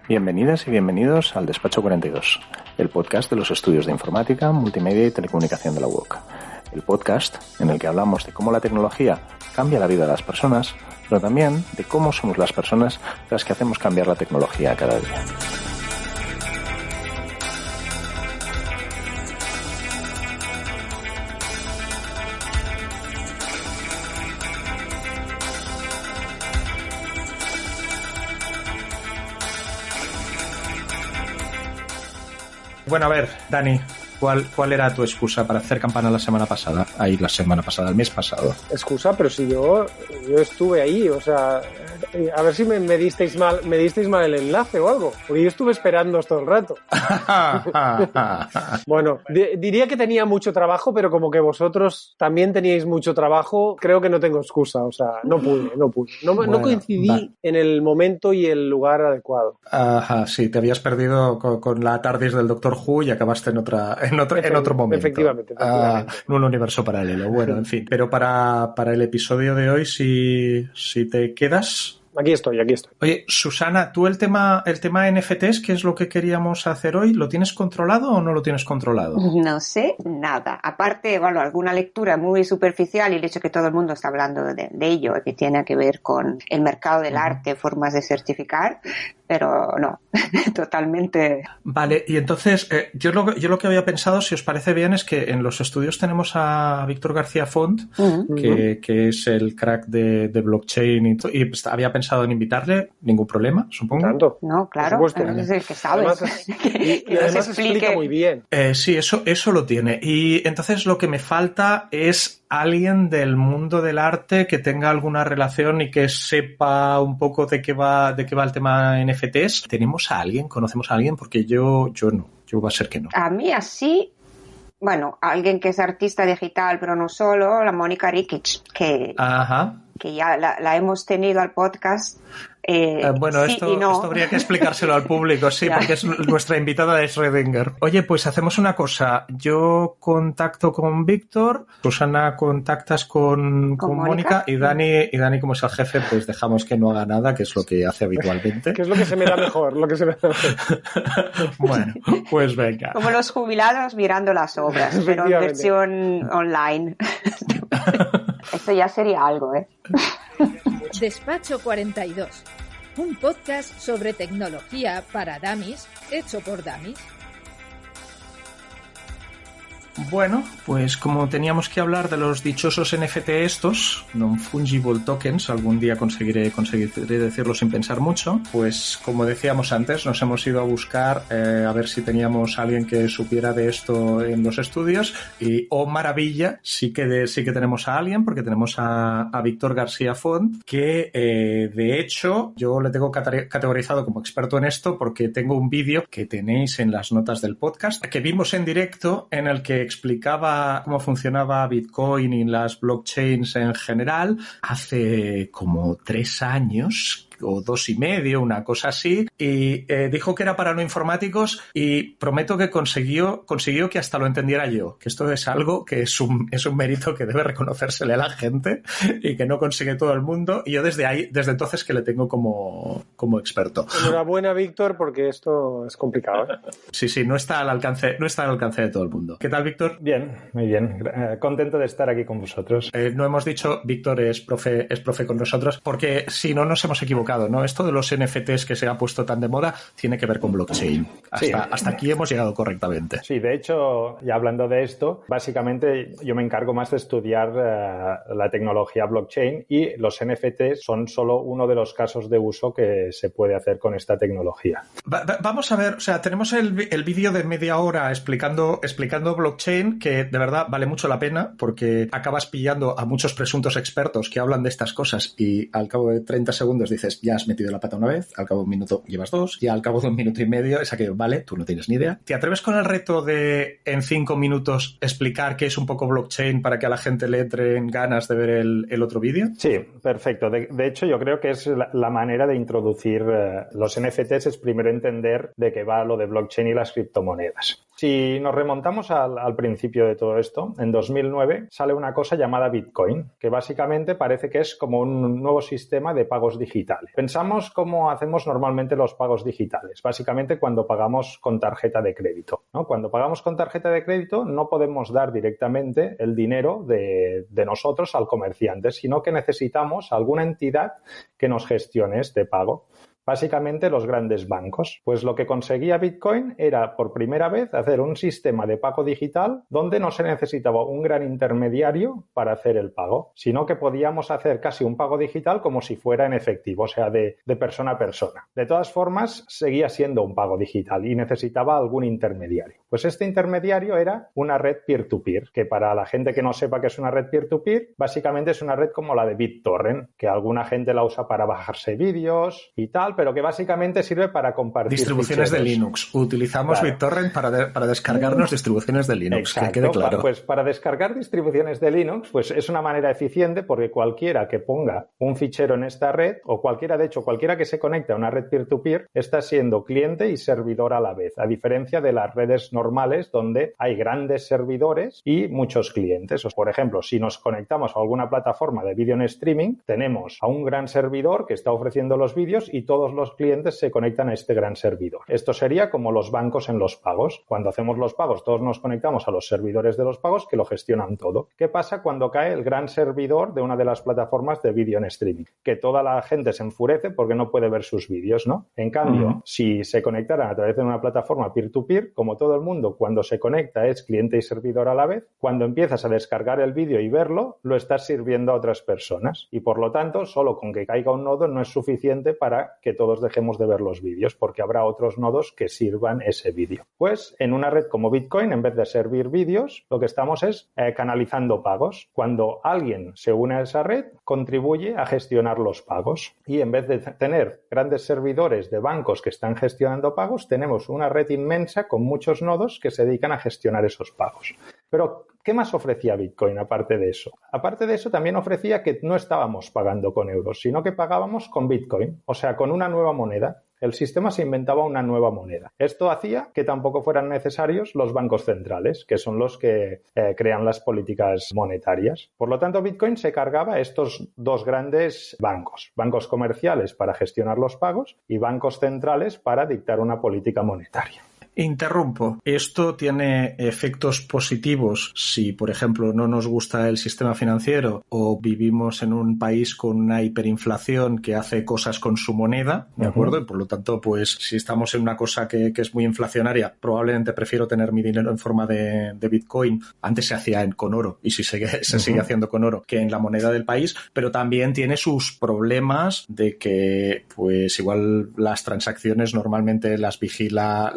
Bienvenidas y bienvenidos al Despacho 42, el podcast de los estudios de informática, multimedia y telecomunicación de la UOC. El podcast en el que hablamos de cómo la tecnología cambia la vida de las personas, pero también de cómo somos las personas las que hacemos cambiar la tecnología cada día. Bueno, a ver, Dani, ¿cuál era tu excusa para hacer campana la semana pasada? El mes pasado. Excusa, pero si yo estuve ahí, o sea, a ver si me disteis mal el enlace o algo, porque yo estuve esperando todo el rato. Bueno, diría que tenía mucho trabajo, pero como que vosotros también teníais mucho trabajo, creo que no tengo excusa, o sea, no pude. No coincidí en el momento y el lugar adecuado. Ajá, sí, te habías perdido con la TARDIS del Doctor Who y acabaste en otro momento. Efectivamente. En un universo paralelo. Bueno, en fin. Pero para el episodio de hoy, si te quedas... Aquí estoy. Oye, Susana, ¿tú el tema NFTs, que es lo que queríamos hacer hoy, lo tienes controlado o no lo tienes controlado? No sé nada. Aparte, bueno, alguna lectura muy superficial y el hecho que todo el mundo está hablando de ello, que tiene que ver con el mercado del arte, formas de certificar, pero no, totalmente. Vale, y entonces, yo lo que había pensado, si os parece bien, es que en los estudios tenemos a Víctor García Font, que es el crack de blockchain y pues, había pensado en invitarle, ningún problema, supongo. ¿Tanto? No, claro, es el que sabe. Y además explica muy bien. Sí, eso lo tiene. Y entonces lo que me falta es alguien del mundo del arte que tenga alguna relación y que sepa un poco de qué va el tema NFTs. ¿Tenemos a alguien? ¿Conocemos a alguien? Porque yo no. Yo va a ser que no. A mí así... Bueno, alguien que es artista digital, pero no solo, la Mónica Rikic, que ya la hemos tenido al podcast. Bueno, sí esto habría que explicárselo al público, sí, porque es nuestra invitada de Schrödinger. Oye, pues hacemos una cosa. Yo contacto con Víctor, Susana contactas con Mónica y Dani, como es el jefe, pues dejamos que no haga nada, que es lo que hace habitualmente. Que es lo que se me da mejor, Bueno, pues venga. Como los jubilados mirando las obras, pero en versión online. Esto ya sería algo, ¿eh? Despacho 42, un podcast sobre tecnología para dummies, hecho por dummies. Bueno, pues como teníamos que hablar de los dichosos NFT estos, non-fungible tokens, algún día conseguiré decirlo sin pensar mucho, pues como decíamos antes, nos hemos ido a buscar a ver si teníamos a alguien que supiera de esto en los estudios y, oh maravilla, sí que tenemos a alguien, porque tenemos a Víctor García Font, que de hecho yo le tengo categorizado como experto en esto porque tengo un vídeo que tenéis en las notas del podcast, que vimos en directo, en el que explicaba cómo funcionaba Bitcoin y las blockchains en general hace como 3 años o 2 y medio, una cosa así, y dijo que era para no informáticos y prometo que consiguió que hasta lo entendiera yo, que esto es algo que es un mérito que debe reconocérsele a la gente y que no consigue todo el mundo, y yo desde entonces que le tengo como experto. Enhorabuena, Víctor, porque esto es complicado, ¿eh? Sí, no está al alcance de todo el mundo. ¿Qué tal, Víctor? Bien, muy bien. Contento de estar aquí con vosotros. No hemos dicho, Víctor es profe con nosotros, porque si no nos hemos equivocado, ¿no? Esto de los NFTs que se ha puesto tan de moda tiene que ver con blockchain. Hasta aquí hemos llegado correctamente. Sí, de hecho, ya hablando de esto, básicamente yo me encargo más de estudiar la tecnología blockchain, y los NFTs son solo uno de los casos de uso que se puede hacer con esta tecnología. Vamos a ver, o sea, tenemos el vídeo de media hora explicando blockchain, que de verdad vale mucho la pena porque acabas pillando a muchos presuntos expertos que hablan de estas cosas y al cabo de 30 segundos dices, ya has metido la pata una vez, al cabo de un minuto llevas 2 y al cabo de 1 minuto y medio es aquello, vale, tú no tienes ni idea. ¿Te atreves con el reto de en 5 minutos explicar qué es un poco blockchain para que a la gente le entren ganas de ver el otro vídeo? Sí, perfecto. De hecho, yo creo que es la manera de introducir los NFTs, es primero entender de qué va lo de blockchain y las criptomonedas. Si nos remontamos al principio de todo esto, en 2009 sale una cosa llamada Bitcoin, que básicamente parece que es como un nuevo sistema de pagos digitales. Pensamos cómo hacemos normalmente los pagos digitales. Básicamente cuando pagamos con tarjeta de crédito, ¿no? Cuando pagamos con tarjeta de crédito no podemos dar directamente el dinero de nosotros al comerciante, sino que necesitamos alguna entidad que nos gestione este pago. Básicamente los grandes bancos. Pues lo que conseguía Bitcoin era por primera vez hacer un sistema de pago digital donde no se necesitaba un gran intermediario para hacer el pago, sino que podíamos hacer casi un pago digital como si fuera en efectivo, o sea, de persona a persona. De todas formas, seguía siendo un pago digital y necesitaba algún intermediario. Pues este intermediario era una red peer-to-peer, que para la gente que no sepa qué es una red peer-to-peer, básicamente es una red como la de BitTorrent, que alguna gente la usa para bajarse vídeos y tal, pero que básicamente sirve para compartir distribuciones ficheros. de Linux. Utilizamos BitTorrent para descargarnos distribuciones de Linux. Exacto. Que quede claro. Pues para descargar distribuciones de Linux, pues es una manera eficiente porque cualquiera que ponga un fichero en esta red, o cualquiera que se conecte a una red peer-to-peer, está siendo cliente y servidor a la vez, a diferencia de las redes normales donde hay grandes servidores y muchos clientes. Por ejemplo, si nos conectamos a alguna plataforma de vídeo en streaming, tenemos a un gran servidor que está ofreciendo los vídeos y todos los clientes se conectan a este gran servidor. Esto sería como los bancos en los pagos. Cuando hacemos los pagos, todos nos conectamos a los servidores de los pagos que lo gestionan todo. ¿Qué pasa cuando cae el gran servidor de una de las plataformas de vídeo en streaming? Que toda la gente se enfurece porque no puede ver sus vídeos, ¿no? En cambio, si se conectaran a través de una plataforma peer-to-peer, como todo el mundo cuando se conecta es cliente y servidor a la vez, cuando empiezas a descargar el vídeo y verlo, lo estás sirviendo a otras personas. Y por lo tanto, solo con que caiga un nodo no es suficiente para que todos dejemos de ver los vídeos, porque habrá otros nodos que sirvan ese vídeo. Pues en una red como Bitcoin, en vez de servir vídeos, lo que estamos es canalizando pagos. Cuando alguien se une a esa red, contribuye a gestionar los pagos. Y en vez de tener grandes servidores de bancos que están gestionando pagos, tenemos una red inmensa con muchos nodos que se dedican a gestionar esos pagos. Pero, ¿qué más ofrecía Bitcoin aparte de eso? Aparte de eso, también ofrecía que no estábamos pagando con euros, sino que pagábamos con Bitcoin, o sea, con una nueva moneda. El sistema se inventaba una nueva moneda. Esto hacía que tampoco fueran necesarios los bancos centrales, que son los que crean las políticas monetarias. Por lo tanto, Bitcoin se cargaba estos dos grandes bancos. Bancos comerciales para gestionar los pagos y bancos centrales para dictar una política monetaria. Interrumpo. ¿Esto tiene efectos positivos si, por ejemplo, no nos gusta el sistema financiero o vivimos en un país con una hiperinflación que hace cosas con su moneda? ¿De acuerdo? Y por lo tanto, pues si estamos en una cosa que es muy inflacionaria, probablemente prefiero tener mi dinero en forma de Bitcoin. Antes se hacía con oro y se sigue haciendo con oro que en la moneda del país, pero también tiene sus problemas de que, pues igual las transacciones normalmente las vigila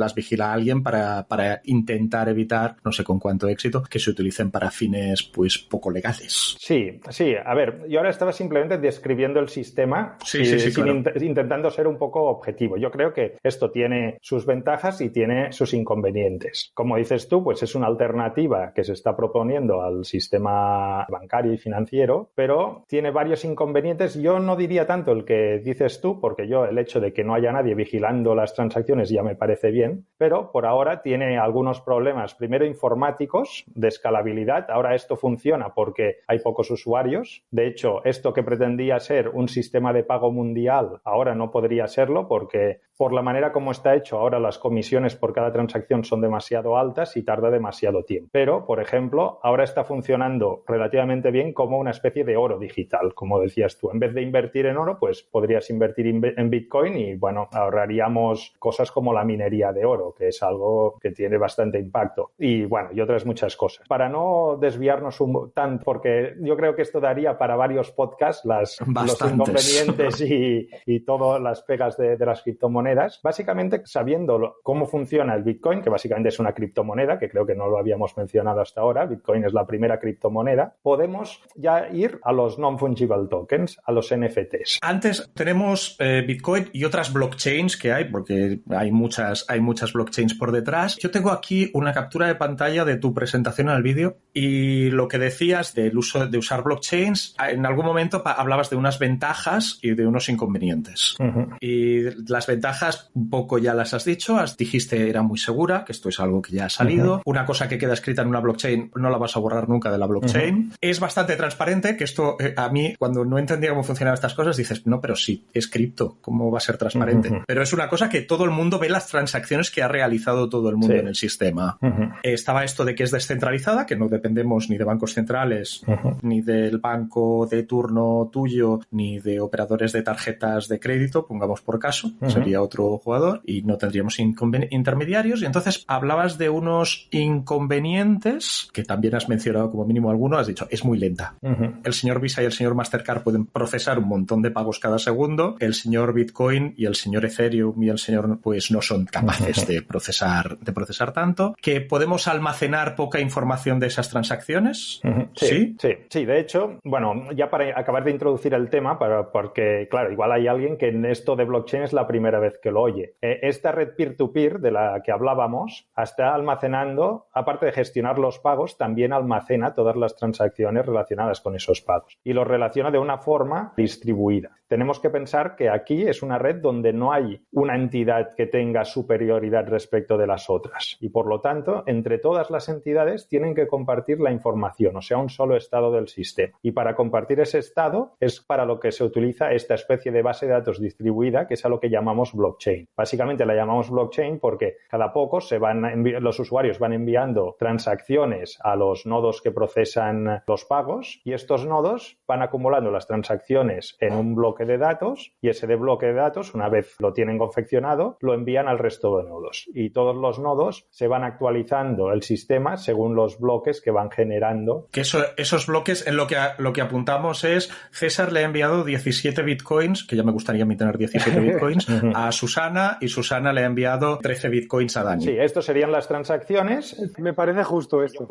alguien para intentar evitar, no sé con cuánto éxito, que se utilicen para fines pues poco legales. Sí. A ver, yo ahora estaba simplemente describiendo el sistema intentando ser un poco objetivo. Yo creo que esto tiene sus ventajas y tiene sus inconvenientes. Como dices tú, pues es una alternativa que se está proponiendo al sistema bancario y financiero, pero tiene varios inconvenientes. Yo no diría tanto el que dices tú, porque el hecho de que no haya nadie vigilando las transacciones ya me parece bien, pero por ahora tiene algunos problemas, primero informáticos, de escalabilidad. Ahora esto funciona porque hay pocos usuarios. De hecho, esto que pretendía ser un sistema de pago mundial, ahora no podría serlo porque por la manera como está hecho, ahora las comisiones por cada transacción son demasiado altas y tarda demasiado tiempo. Pero, por ejemplo, ahora está funcionando relativamente bien como una especie de oro digital, como decías tú. En vez de invertir en oro, pues podrías invertir en Bitcoin y, ahorraríamos cosas como la minería de oro, que es algo que tiene bastante impacto. Y, y otras muchas cosas. Para no desviarnos tanto, porque yo creo que esto daría para varios podcasts, los inconvenientes y todas las pegas de las criptomonedas. Básicamente, sabiendo cómo funciona el Bitcoin, que básicamente es una criptomoneda, que creo que no lo habíamos mencionado hasta ahora, Bitcoin es la primera criptomoneda, podemos ya ir a los non-fungible tokens, a los NFTs. Antes tenemos Bitcoin y otras blockchains que hay, porque hay muchas blockchains blockchains por detrás. Yo tengo aquí una captura de pantalla de tu presentación en el vídeo y lo que decías del uso de usar blockchains, en algún momento hablabas de unas ventajas y de unos inconvenientes. Y las ventajas un poco ya las has dicho, dijiste era muy segura, que esto es algo que ya ha salido. Una cosa que queda escrita en una blockchain no la vas a borrar nunca de la blockchain. Es bastante transparente, que esto a mí cuando no entendía cómo funcionaban estas cosas dices, no, pero sí, es cripto, ¿cómo va a ser transparente? Pero es una cosa que todo el mundo ve las transacciones que ha realizado todo el mundo en el sistema. Estaba esto de que es descentralizada, que no dependemos ni de bancos centrales, ni del banco de turno tuyo, ni de operadores de tarjetas de crédito, pongamos por caso, sería otro jugador, y no tendríamos intermediarios. Y entonces hablabas de unos inconvenientes, que también has mencionado como mínimo alguno, has dicho, es muy lenta. El señor Visa y el señor Mastercard pueden procesar un montón de pagos cada segundo, el señor Bitcoin y el señor Ethereum y el señor, pues no son capaces de procesar tanto, que podemos almacenar poca información de esas transacciones. Sí, de hecho, bueno, ya para acabar de introducir el tema, porque claro, igual hay alguien que en esto de blockchain es la primera vez que lo oye. Esta red peer-to-peer de la que hablábamos está almacenando, aparte de gestionar los pagos, también almacena todas las transacciones relacionadas con esos pagos y los relaciona de una forma distribuida. Tenemos que pensar que aquí es una red donde no hay una entidad que tenga superioridad respecto de las otras y, por lo tanto, entre todas las entidades tienen que compartir la información, o sea, un solo estado del sistema. Y para compartir ese estado es para lo que se utiliza esta especie de base de datos distribuida, que es a lo que llamamos blockchain. Básicamente la llamamos blockchain porque cada poco los usuarios van enviando transacciones a los nodos que procesan los pagos y estos nodos van acumulando las transacciones en un bloque de datos y ese bloque de datos, una vez lo tienen confeccionado, lo envían al resto de nodos y todos los nodos se van actualizando el sistema según los bloques que van generando. Que esos bloques, en lo que apuntamos es, César le ha enviado 17 bitcoins, que ya me gustaría a mí tener 17 bitcoins, a Susana y Susana le ha enviado 13 bitcoins a Dani. Sí, estos serían las transacciones. Me parece justo esto.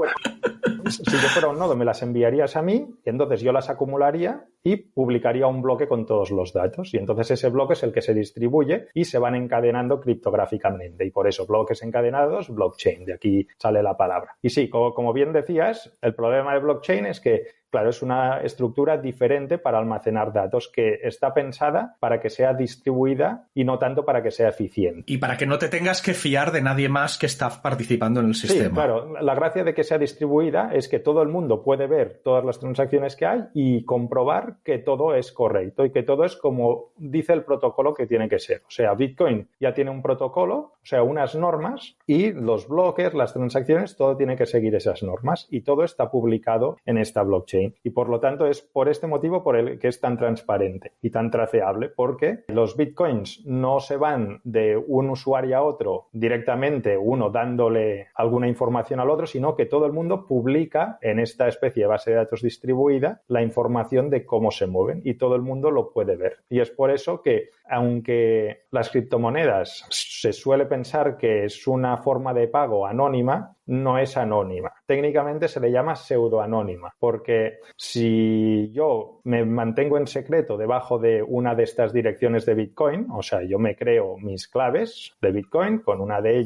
Si yo fuera un nodo, me las enviarías a mí, y entonces yo las acumularía y publicaría un bloque con todos los datos. Y entonces ese bloque es el que se distribuye y se van encadenando criptográficamente. Y por eso, bloques encadenados, blockchain. De aquí sale la palabra. Y sí, como bien decías, el problema de blockchain es que, claro, es una estructura diferente para almacenar datos que está pensada para que sea distribuida y no tanto para que sea eficiente. Y para que no te tengas que fiar de nadie más que está participando en el sistema. Sí, claro. La gracia de que sea distribuida es que todo el mundo puede ver todas las transacciones que hay y comprobar que todo es correcto y que todo es como dice el protocolo que tiene que ser. O sea, Bitcoin ya tiene un protocolo, o sea, unas normas y los bloques, las transacciones, todo tiene que seguir esas normas y todo está publicado en esta blockchain. Y por lo tanto es por este motivo por el que es tan transparente y tan traceable, porque los bitcoins no se van de un usuario a otro directamente, uno dándole alguna información al otro, sino que todo el mundo publica en esta especie de base de datos distribuida la información de cómo se mueven y todo el mundo lo puede ver. Y es por eso que, aunque las criptomonedas se suele pensar que es una forma de pago anónima, no es anónima. Técnicamente se le llama pseudoanónima, porque si yo me mantengo en secreto debajo de una de estas direcciones de Bitcoin, o sea, yo me creo mis claves de Bitcoin, con una de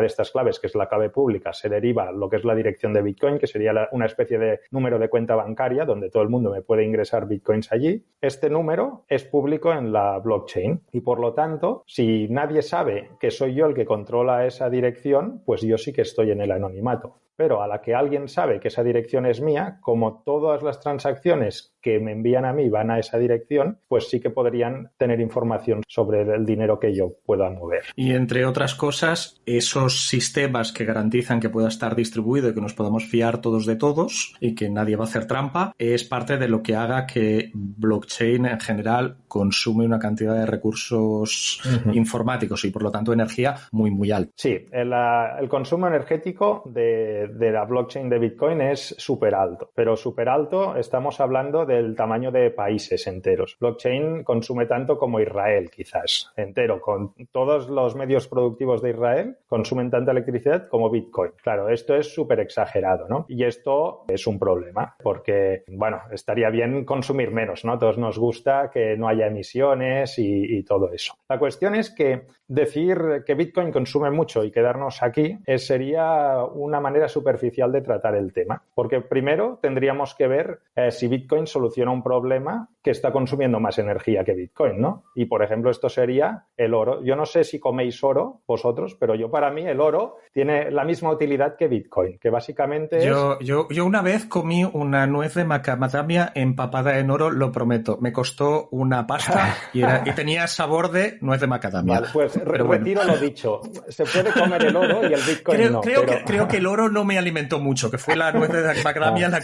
estas claves, que es la clave pública, se deriva lo que es la dirección de Bitcoin, que sería una especie de número de cuenta bancaria donde todo el mundo me puede ingresar Bitcoins allí. Este número es público en la blockchain y, por lo tanto, si nadie sabe que soy yo el que controla esa dirección, pues yo sí que estoy en el anonimato. Pero a la que alguien sabe que esa dirección es mía, como todas las transacciones que me envían a mí van a esa dirección, pues sí que podrían tener información sobre el dinero que yo pueda mover. Y entre otras cosas, esos sistemas que garantizan que pueda estar distribuido y que nos podamos fiar todos de todos y que nadie va a hacer trampa, es parte de lo que haga que blockchain en general consume una cantidad de recursos informáticos y por lo tanto energía muy, muy alta. Sí, el consumo energético de la blockchain de Bitcoin es súper alto, pero súper alto estamos hablando del tamaño de países enteros. Blockchain consume tanto como Israel, quizás, entero. Con todos los medios productivos de Israel consumen tanta electricidad como Bitcoin. Claro, esto es súper exagerado, ¿no? Y esto es un problema porque, bueno, estaría bien consumir menos, ¿no? A todos nos gusta que no haya emisiones y todo eso. La cuestión es que decir que Bitcoin consume mucho y quedarnos aquí sería una manera superficial de tratar el tema. Porque primero tendríamos que ver si Bitcoin soluciona un problema que está consumiendo más energía que Bitcoin, ¿no? Y, por ejemplo, esto sería el oro. Yo no sé si coméis oro vosotros, pero para mí el oro tiene la misma utilidad que Bitcoin, que básicamente es... Yo una vez comí una nuez de macadamia empapada en oro, lo prometo. Me costó una pasta y tenía sabor de nuez de macadamia. Vale, pues retiro lo dicho. Se puede comer el oro y el Bitcoin creo que el oro no me alimentó mucho, que fue la nuez de macadamia la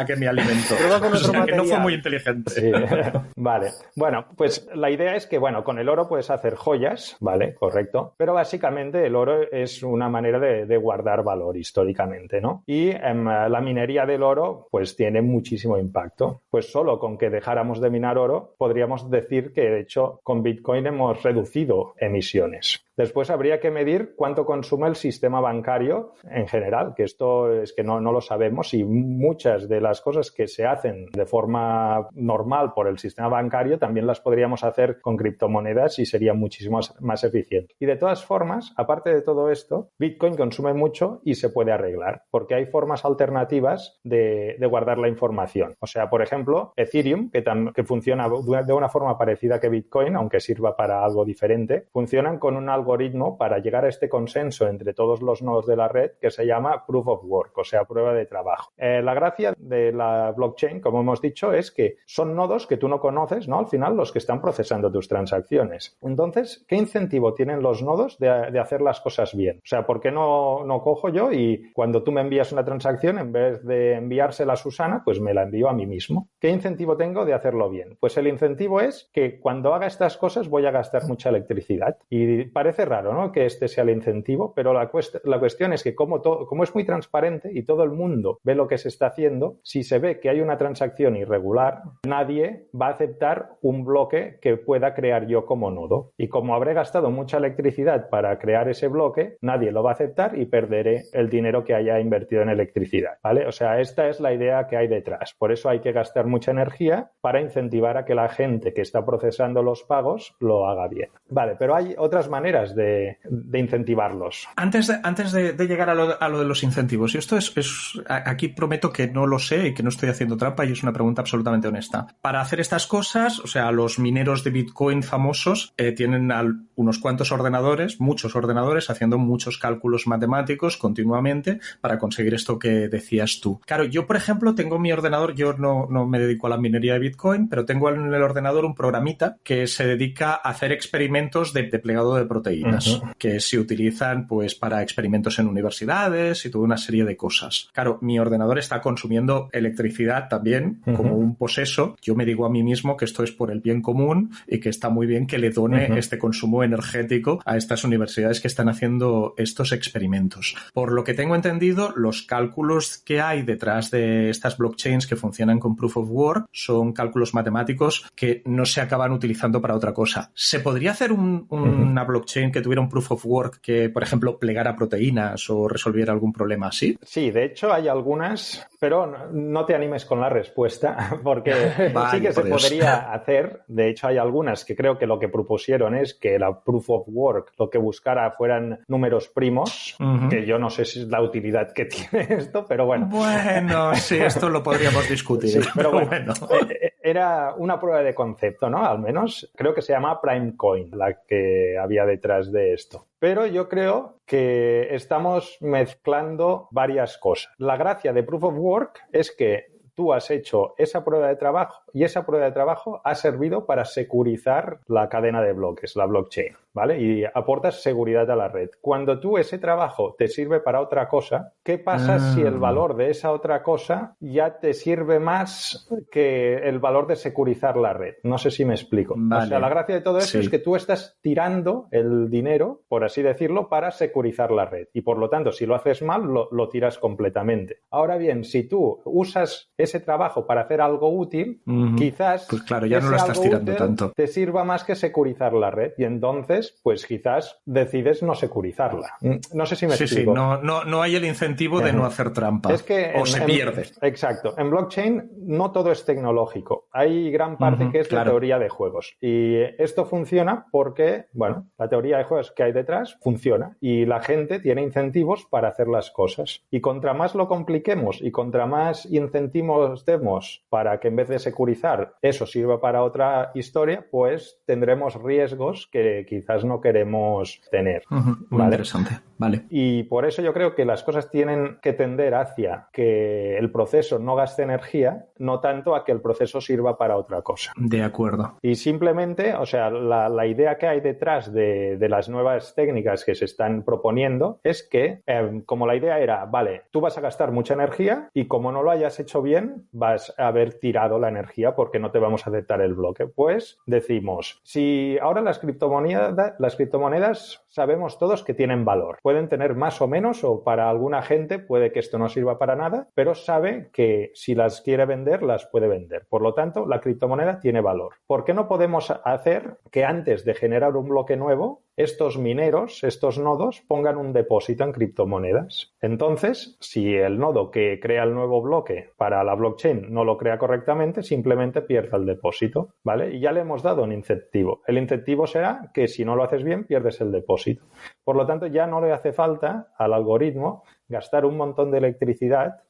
que me alimentó. O sea, que no fue muy inteligente. Sí. Vale. Bueno, pues la idea es que, con el oro puedes hacer joyas, ¿vale? Correcto. Pero básicamente el oro es una manera de guardar valor históricamente, ¿no? Y la minería del oro, pues tiene muchísimo impacto. Pues solo con que dejáramos de minar oro, podríamos decir que, de hecho, con Bitcoin hemos reducido emisiones. Después habría que medir cuánto consume el sistema bancario en general, que esto es que no lo sabemos y muchas de las cosas que se hacen de forma normal por el sistema bancario también las podríamos hacer con criptomonedas y sería muchísimo más eficiente. Y de todas formas, aparte de todo esto, Bitcoin consume mucho y se puede arreglar porque hay formas alternativas de guardar la información. O sea, por ejemplo, Ethereum, que funciona de una forma parecida que Bitcoin, aunque sirva para algo diferente, funcionan con un algoritmo para llegar a este consenso entre todos los nodos de la red que se llama Proof of Work, o sea, prueba de trabajo. La gracia de la blockchain, como hemos dicho, es que son nodos que tú no conoces, ¿no? Al final, los que están procesando tus transacciones. Entonces, ¿qué incentivo tienen los nodos de hacer las cosas bien? O sea, ¿por qué no cojo yo y cuando tú me envías una transacción, en vez de enviársela a Susana, pues me la envío a mí mismo? ¿Qué incentivo tengo de hacerlo bien? Pues el incentivo es que cuando haga estas cosas voy a gastar mucha electricidad. Y parece raro, ¿no?, que este sea el incentivo, pero la cuestión es que como es muy transparente y todo el mundo ve lo que se está haciendo, si se ve que hay una transacción irregular, nadie va a aceptar un bloque que pueda crear yo como nodo. Y como habré gastado mucha electricidad para crear ese bloque, nadie lo va a aceptar y perderé el dinero que haya invertido en electricidad, ¿vale? O sea, esta es la idea que hay detrás. Por eso hay que gastar mucha energía para incentivar a que la gente que está procesando los pagos lo haga bien. Vale, pero hay otras maneras de incentivarlos. Antes de llegar a lo de los incentivos, y esto es aquí prometo que no lo sé y que no estoy haciendo trampa y es una pregunta absolutamente honesta. Para hacer estas cosas, o sea, los mineros de Bitcoin famosos tienen unos cuantos ordenadores, muchos ordenadores, haciendo muchos cálculos matemáticos continuamente para conseguir esto que decías tú. Claro, yo, por ejemplo, tengo mi ordenador, yo no me dedico a la minería de Bitcoin, pero tengo en el ordenador un programita que se dedica a hacer experimentos de plegado de proteínas, que se utilizan pues para experimentos en universidades y toda una serie de cosas. Claro, mi ordenador está consumiendo electricidad también como un poseso. Yo me digo a mí mismo que esto es por el bien común y que está muy bien que le done este consumo energético a estas universidades que están haciendo estos experimentos. Por lo que tengo entendido, los cálculos que hay detrás de estas blockchains que funcionan con Proof of Work son cálculos matemáticos que no se acaban utilizando para otra cosa. ¿Se podría hacer una blockchain que tuviera un Proof of Work que, por ejemplo, plegara proteínas o resolviera algún problema así? Sí, de hecho hay algunas, pero no te animes con la respuesta porque sí que se podría hacer. De hecho hay algunas que creo que lo que propusieron es que la Proof of Work lo que buscara fueran números primos, que yo no sé si es la utilidad que tiene esto, pero bueno. Bueno, sí, esto lo podríamos discutir. Sí, pero bueno. Era una prueba de concepto, ¿no? Al menos creo que se llama Primecoin la que había detrás de esto. Pero yo creo que estamos mezclando varias cosas. La gracia de Proof of Work es que tú has hecho esa prueba de trabajo y esa prueba de trabajo ha servido para securizar la cadena de bloques, la blockchain. ¿vale? Y aportas seguridad a la red. Cuando tú ese trabajo te sirve para otra cosa, ¿qué pasa si el valor de esa otra cosa ya te sirve más que el valor de securizar la red? No sé si me explico. Vale. O sea, la gracia de todo esto es que tú estás tirando el dinero, por así decirlo, para securizar la red. Y por lo tanto, si lo haces mal, lo tiras completamente. Ahora bien, si tú usas ese trabajo para hacer algo útil, quizás pues claro, ya no lo estás tirando tanto. Te sirva más que securizar la red. Y entonces, pues quizás decides no securizarla. No sé si me explico. Sí, no hay el incentivo de no hacer trampa. Es que se pierde. Exacto. En blockchain no todo es tecnológico. Hay gran parte que es de teoría de juegos. Y esto funciona porque, bueno, la teoría de juegos que hay detrás funciona. Y la gente tiene incentivos para hacer las cosas. Y contra más lo compliquemos y contra más incentivos demos para que en vez de securizar eso sirva para otra historia, pues tendremos riesgos que quizás no queremos tener. Muy interesante. Vale. Y por eso yo creo que las cosas tienen que tender hacia que el proceso no gaste energía, no tanto a que el proceso sirva para otra cosa. De acuerdo. Y simplemente, o sea, la idea que hay detrás de las nuevas técnicas que se están proponiendo es que, como la idea era, vale, tú vas a gastar mucha energía y como no lo hayas hecho bien, vas a haber tirado la energía porque no te vamos a aceptar el bloque. Pues decimos, si ahora las criptomonedas sabemos todos que tienen valor. Pueden tener más o menos, o para alguna gente puede que esto no sirva para nada, pero sabe que si las quiere vender, las puede vender. Por lo tanto, la criptomoneda tiene valor. ¿Por qué no podemos hacer que antes de generar un bloque nuevo, estos mineros, estos nodos, pongan un depósito en criptomonedas? Entonces, si el nodo que crea el nuevo bloque para la blockchain no lo crea correctamente, simplemente pierde el depósito, ¿vale? Y ya le hemos dado un incentivo. El incentivo será que si no lo haces bien, pierdes el depósito. Por lo tanto, ya no le hace falta al algoritmo gastar un montón de electricidad,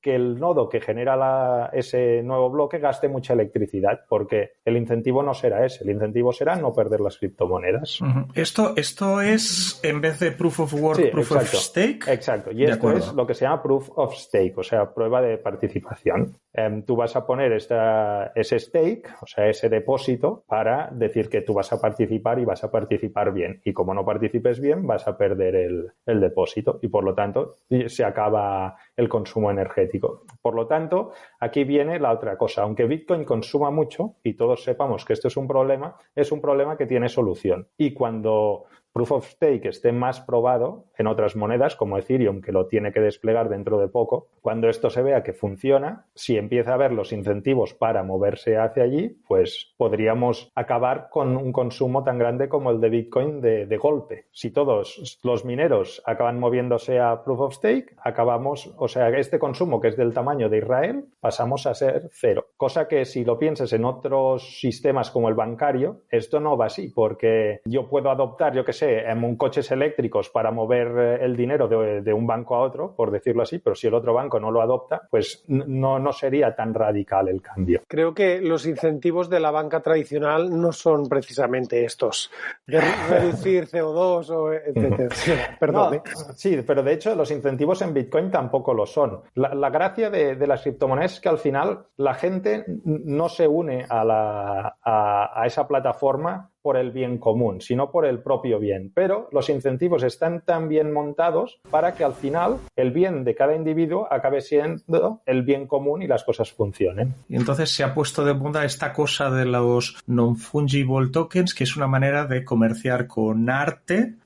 que el nodo que genera ese nuevo bloque gaste mucha electricidad, porque el incentivo no será ese, el incentivo será no perder las criptomonedas. Esto es, en vez de Proof of Work, sí, Proof of Stake. Exacto, y esto es lo que se llama Proof of Stake, o sea, prueba de participación. Tú vas a poner ese stake, o sea, ese depósito, para decir que tú vas a participar y vas a participar bien. Y como no participes bien, vas a perder el depósito y por lo tanto se acaba el consumo energético. Por lo tanto, aquí viene la otra cosa. Aunque Bitcoin consuma mucho y todos sepamos que esto es un problema que tiene solución. Y cuando Proof of Stake esté más probado en otras monedas como Ethereum, que lo tiene que desplegar dentro de poco, cuando esto se vea que funciona, si empieza a haber los incentivos para moverse hacia allí, pues podríamos acabar con un consumo tan grande como el de Bitcoin de golpe. Si todos los mineros acaban moviéndose a Proof of Stake, acabamos, o sea, este consumo que es del tamaño de Israel, pasamos a ser cero. Cosa que si lo piensas en otros sistemas como el bancario, esto no va así, porque yo puedo adoptar, yo que sé, en coches eléctricos para mover el dinero de un banco a otro, por decirlo así, pero si el otro banco no lo adopta, pues no sería tan radical el cambio. Creo que los incentivos de la banca tradicional no son precisamente estos, de reducir CO2 o etcétera. Perdón. No, sí, pero de hecho los incentivos en Bitcoin tampoco lo son. La gracia de las criptomonedas es que al final la gente no se une a esa plataforma por el bien común, sino por el propio bien. Pero los incentivos están tan bien montados para que al final el bien de cada individuo acabe siendo el bien común y las cosas funcionen. Y entonces se ha puesto de moda esta cosa de los non-fungible tokens, que es una manera de comerciar con arte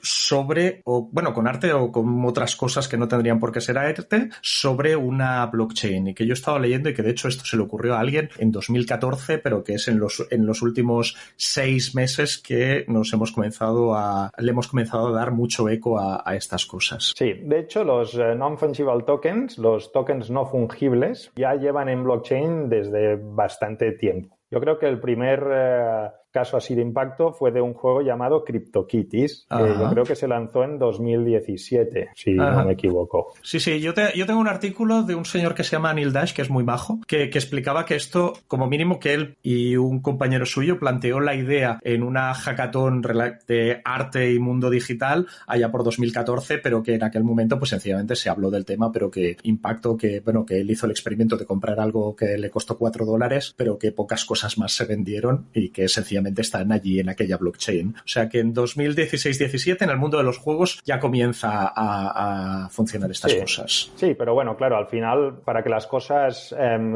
con arte o con otras cosas que no tendrían por qué ser arte, sobre una blockchain. Y que yo he estado leyendo y que de hecho esto se le ocurrió a alguien en 2014, pero que es en los últimos 6 meses que le hemos comenzado a dar mucho eco a estas cosas. Sí, de hecho los non-fungible tokens, los tokens no fungibles, ya llevan en blockchain desde bastante tiempo. Yo creo que el primer caso así de impacto fue de un juego llamado CryptoKitties, que yo creo que se lanzó en 2017, si no me equivoco. Sí, yo tengo un artículo de un señor que se llama Neil Dash, que es muy majo, que explicaba que esto, como mínimo que él y un compañero suyo planteó la idea en una hackathon de arte y mundo digital allá por 2014, pero que en aquel momento pues sencillamente se habló del tema, pero que impactó que él hizo el experimento de comprar algo que le costó $4, pero que pocas cosas más se vendieron y que sencillamente obviamente están allí en aquella blockchain. O sea que en 2016-17 en el mundo de los juegos ya comienza a funcionar estas cosas. Sí, pero bueno, claro, al final para que las cosas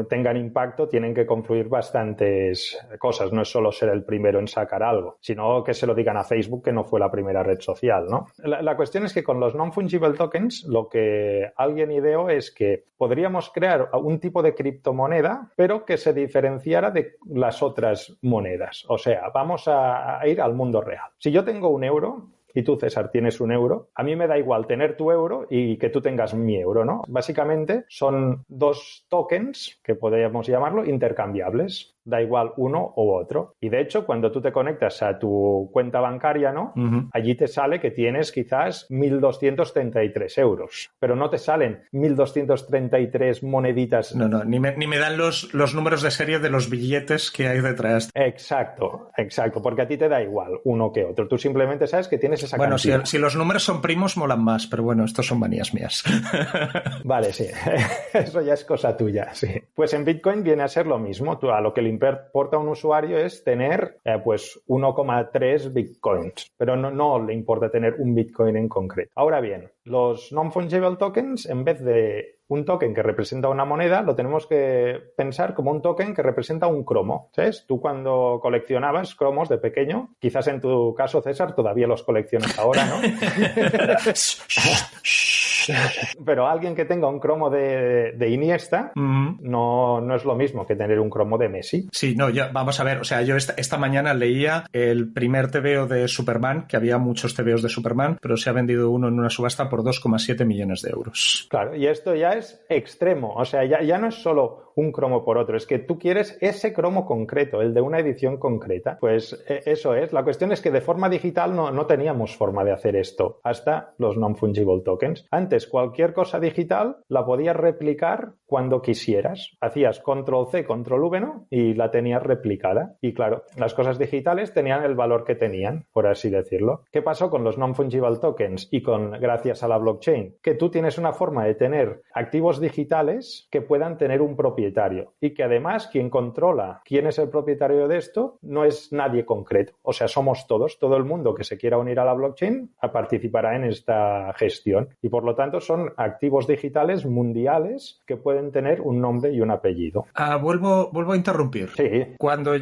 tengan impacto tienen que confluir bastantes cosas. No es solo ser el primero en sacar algo, sino que se lo digan a Facebook, que no fue la primera red social, ¿no? La cuestión es que con los non-fungible tokens lo que alguien ideó es que podríamos crear un tipo de criptomoneda, pero que se diferenciara de las otras monedas. O sea, vamos a ir al mundo real. Si yo tengo €1 y tú, César, tienes €1, a mí me da igual tener tu euro y que tú tengas mi euro, ¿no? Básicamente son dos tokens, que podríamos llamarlo, intercambiables. Da igual uno u otro. Y de hecho, cuando tú te conectas a tu cuenta bancaria, ¿no? Allí te sale que tienes quizás 1.233 euros. Pero no te salen 1.233 moneditas. No, ni me dan los números de serie de los billetes que hay detrás. Exacto. Porque a ti te da igual uno que otro. Tú simplemente sabes que tienes esa cantidad. Bueno, si los números son primos, molan más. Pero bueno, estos son manías mías. Vale, sí. Eso ya es cosa tuya, sí. Pues en Bitcoin viene a ser lo mismo. Tú, a lo que le importa a un usuario es tener pues 1,3 bitcoins, pero no le importa tener un bitcoin en concreto. Ahora bien, los non-fungible tokens, en vez de un token que representa una moneda, lo tenemos que pensar como un token que representa un cromo, ¿sabes? Tú cuando coleccionabas cromos de pequeño, quizás en tu caso, César, todavía los coleccionas ahora, ¿no? Pero alguien que tenga un cromo de Iniesta no es lo mismo que tener un cromo de Messi. Sí, no, vamos a ver, o sea, yo esta mañana leía el primer TVO de Superman, que había muchos TVOs de Superman, pero se ha vendido uno en una subasta por 2,7 millones de euros. Claro, y esto ya es extremo, o sea, ya no es solo un cromo por otro, es que tú quieres ese cromo concreto, el de una edición concreta. Pues eso es, la cuestión es que de forma digital no teníamos forma de hacer esto hasta los non-fungible tokens. Antes, cualquier cosa digital la podías replicar cuando quisieras. Hacías Control-C, Control-V, ¿no? Y la tenías replicada. Y claro, las cosas digitales tenían el valor que tenían, por así decirlo. ¿Qué pasó con los non-fungible tokens y gracias a la blockchain? Que tú tienes una forma de tener activos digitales que puedan tener un propietario y que además quien controla quién es el propietario de esto no es nadie concreto. O sea, somos todos, todo el mundo que se quiera unir a la blockchain participará en esta gestión y por lo tanto son activos digitales mundiales que pueden tener un nombre y un apellido. Vuelvo a interrumpir. Sí.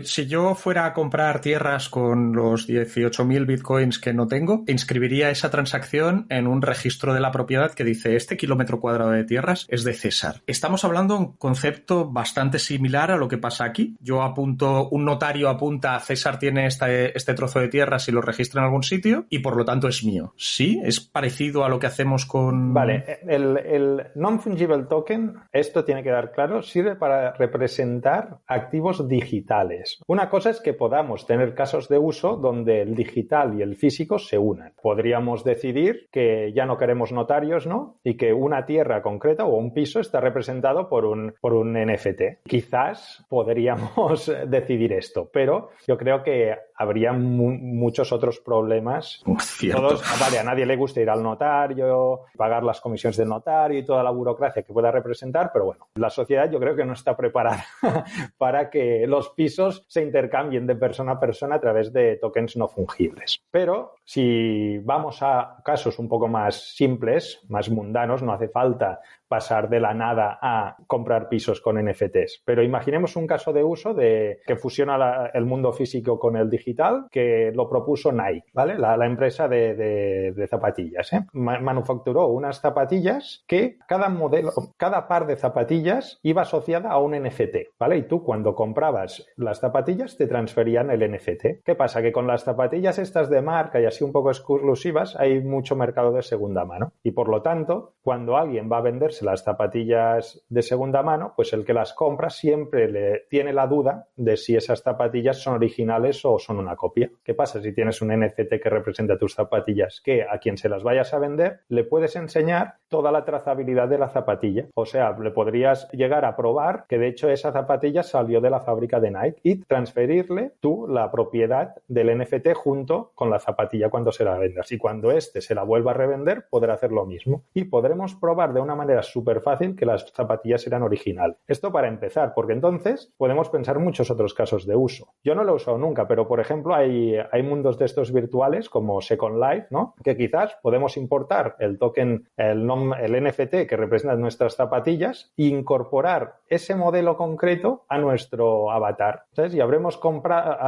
Si yo fuera a comprar tierras con los 18.000 bitcoins que no tengo, inscribiría esa transacción en un registro de la propiedad que dice este kilómetro cuadrado de tierras es de César. Estamos hablando de un concepto bastante similar a lo que pasa aquí. Un notario apunta, César tiene este trozo de tierras y lo registra en algún sitio y por lo tanto es mío. ¿Sí? ¿Es parecido a lo que hacemos con...? Vale, el non-fungible token, esto tiene que dar claro, sirve para representar activos digitales. Una cosa es que podamos tener casos de uso donde el digital y el físico se unan. Podríamos decidir que ya no queremos notarios, ¿no? Y que una tierra concreta o un piso está representado por un NFT. Quizás podríamos decidir esto, pero yo creo que habría muchos otros problemas. A nadie le gusta ir al notario, pagar las comisiones del notario y toda la burocracia que pueda representar, pero bueno, la sociedad yo creo que no está preparada para que los pisos se intercambien de persona a persona a través de tokens no fungibles. Pero si vamos a casos un poco más simples, más mundanos, no hace falta pasar de la nada a comprar pisos con NFTs. Pero imaginemos un caso de uso que fusiona el mundo físico con el digital, que lo propuso Nike, ¿vale? La empresa de zapatillas, ¿eh? Manufacturó unas zapatillas que cada par de zapatillas iba asociada a un NFT, ¿vale? Y tú cuando comprabas las zapatillas te transferían el NFT. ¿Qué pasa? Que con las zapatillas estas de marca y así un poco exclusivas hay mucho mercado de segunda mano y por lo tanto cuando alguien va a venderse las zapatillas de segunda mano, pues el que las compra siempre tiene la duda de si esas zapatillas son originales o son una copia. ¿Qué pasa si tienes un NFT que representa tus zapatillas? Que a quien se las vayas a vender le puedes enseñar toda la trazabilidad de la zapatilla. O sea, le podrías llegar a probar que de hecho esa zapatilla salió de la fábrica de Nike y transferirle tú la propiedad del NFT junto con la zapatilla zapatilla cuando se la vendas. Y cuando se la vuelva a revender, podrá hacer lo mismo. Y podremos probar de una manera súper fácil que las zapatillas eran originales. Esto para empezar, porque entonces podemos pensar muchos otros casos de uso. Yo no lo he usado nunca, pero por ejemplo hay mundos de estos virtuales como Second Life, ¿no? Que quizás podemos importar el token, el NFT que representa nuestras zapatillas e incorporar ese modelo concreto a nuestro avatar. ¿Sabes? Y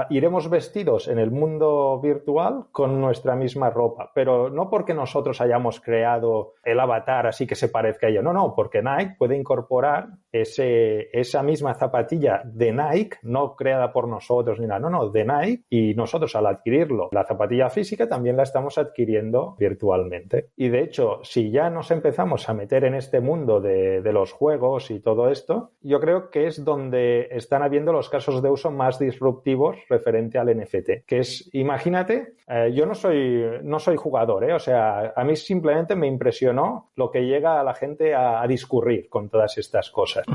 iremos vestidos en el mundo virtual con nuestra misma ropa, pero no porque nosotros hayamos creado el avatar así que se parezca a ello, no, porque Nike puede incorporar esa misma zapatilla de Nike, no creada por nosotros ni nada, no, de Nike, y nosotros al adquirirlo, la zapatilla física también la estamos adquiriendo virtualmente. Y de hecho, si ya nos empezamos a meter en este mundo de los juegos y todo esto, yo creo que es donde están habiendo los casos de uso más disruptivos referente al NFT, que es, imagínate, yo no soy jugador, o sea, a mí simplemente me impresionó lo que llega a la gente a discurrir con todas estas cosas.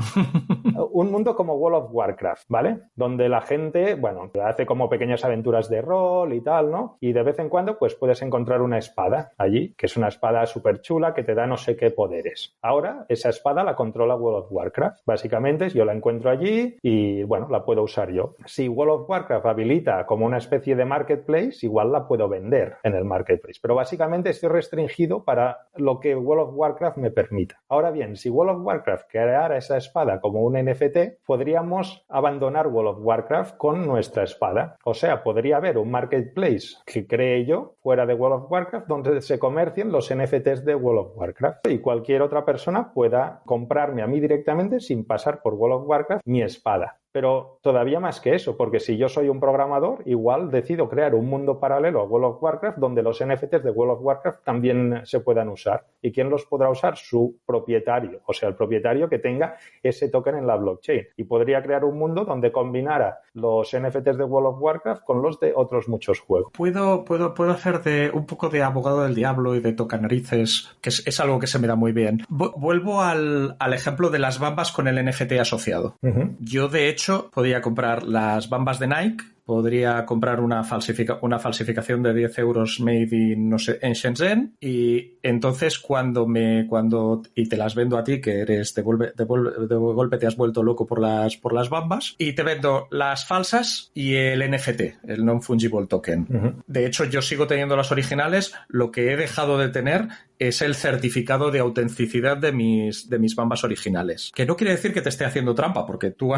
Un mundo como World of Warcraft, ¿vale? Donde la gente, bueno, hace como pequeñas aventuras de rol y tal, ¿no? Y de vez en cuando, pues puedes encontrar una espada allí, que es una espada súper chula que te da no sé qué poderes. Ahora, esa espada la controla World of Warcraft. Básicamente, yo la encuentro allí y, bueno, la puedo usar yo. Si World of Warcraft habilita como una especie de marketplace, igual la puedo vender en el marketplace. Pero básicamente estoy restringido para lo que World of Warcraft me permita. Ahora bien, si World of Warcraft creara esa espada como un NFT, podríamos abandonar World of Warcraft con nuestra espada. O sea, podría haber un marketplace que cree yo fuera de World of Warcraft donde se comercien los NFTs de World of Warcraft y cualquier otra persona pueda comprarme a mí directamente sin pasar por World of Warcraft mi espada. Pero todavía más que eso, porque si yo soy un programador, igual decido crear un mundo paralelo a World of Warcraft donde los NFTs de World of Warcraft también se puedan usar. ¿Y quién los podrá usar? Su propietario, o sea, el propietario que tenga ese token en la blockchain. Y podría crear un mundo donde combinara los NFTs de World of Warcraft con los de otros muchos juegos. Puedo hacer un poco de abogado del diablo y de tocanarices, que es algo que se me da muy bien. Vuelvo al ejemplo de las bambas con el NFT asociado. Uh-huh. Yo, de hecho, podía comprar las bambas de Nike, podría comprar una falsificación de 10 euros made in, no sé, en Shenzhen, y entonces cuando te las vendo a ti, que eres de golpe te has vuelto loco por las bambas, y te vendo las falsas y el NFT, el non-fungible token. Uh-huh. De hecho, yo sigo teniendo las originales, lo que he dejado de tener es el certificado de autenticidad de mis bambas originales. Que no quiere decir que te esté haciendo trampa, porque tú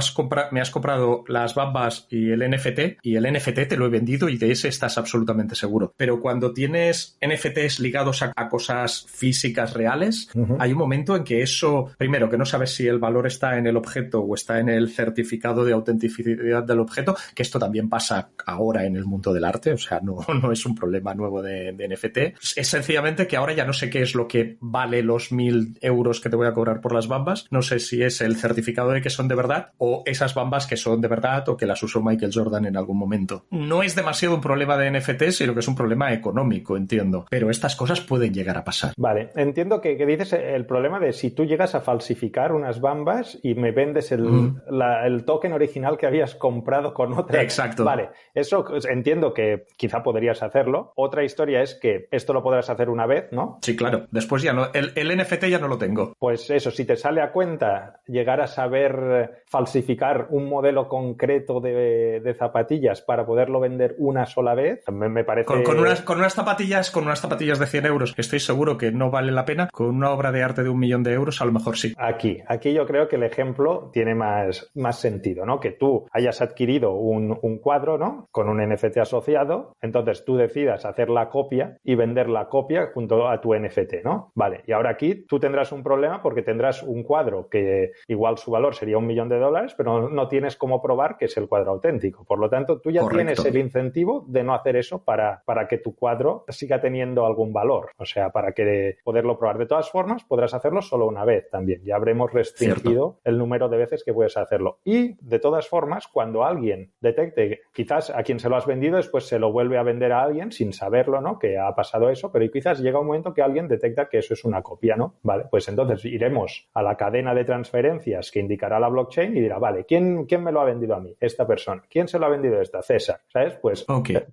me has comprado las bambas y el NFT, y el NFT te lo he vendido y de ese estás absolutamente seguro. Pero cuando tienes NFTs ligados a cosas físicas reales, uh-huh, hay un momento en que eso, primero, que no sabes si el valor está en el objeto o está en el certificado de autenticidad del objeto, que esto también pasa ahora en el mundo del arte, o sea, no es un problema nuevo de NFT. Es sencillamente que ahora ya no sé qué es lo que vale los 1.000 euros que te voy a cobrar por las bambas. No sé si es el certificado de que son de verdad o esas bambas que son de verdad o que las usó Michael Jordan en algún momento. No es demasiado un problema de NFT, sino que es un problema económico, entiendo. Pero estas cosas pueden llegar a pasar. Vale, entiendo que dices el problema de si tú llegas a falsificar unas bambas y me vendes el token original que habías comprado con otra. Exacto. Vale, eso entiendo que quizá podrías hacerlo. Otra historia es que esto lo podrás hacer una vez, ¿no? Sí, claro. Después ya no. El NFT ya no lo tengo. Pues eso, si te sale a cuenta llegar a saber falsificar un modelo concreto de zapatillas para poderlo vender una sola vez, me parece... Con unas zapatillas de 100 euros, estoy seguro que no vale la pena. Con una obra de arte de 1 millón de euros, a lo mejor sí. Aquí yo creo que el ejemplo tiene más sentido, ¿no? Que tú hayas adquirido un cuadro, ¿no? Con un NFT asociado, entonces tú decidas hacer la copia y vender la copia junto a tu NFT, ¿no? Vale, y ahora aquí tú tendrás un problema porque tendrás un cuadro que igual su valor sería $1 millón, pero no tienes cómo probar que es el cuadro auténtico. Por lo tanto, tú ya Correcto. Tienes el incentivo de no hacer eso para que tu cuadro siga teniendo algún valor. O sea, para que poderlo probar. De todas formas, podrás hacerlo solo una vez también. Ya habremos restringido el número de veces que puedes hacerlo. Y, de todas formas, cuando alguien detecte, quizás a quien se lo has vendido, después se lo vuelve a vender a alguien sin saberlo, ¿no? Que ha pasado eso, pero quizás llega un momento que alguien alguien detecta que eso es una copia, ¿no? Vale, pues entonces iremos a la cadena de transferencias que indicará la blockchain y dirá, vale, ¿quién me lo ha vendido a mí? Esta persona. ¿Quién se lo ha vendido a esta? César. ¿Sabes? Pues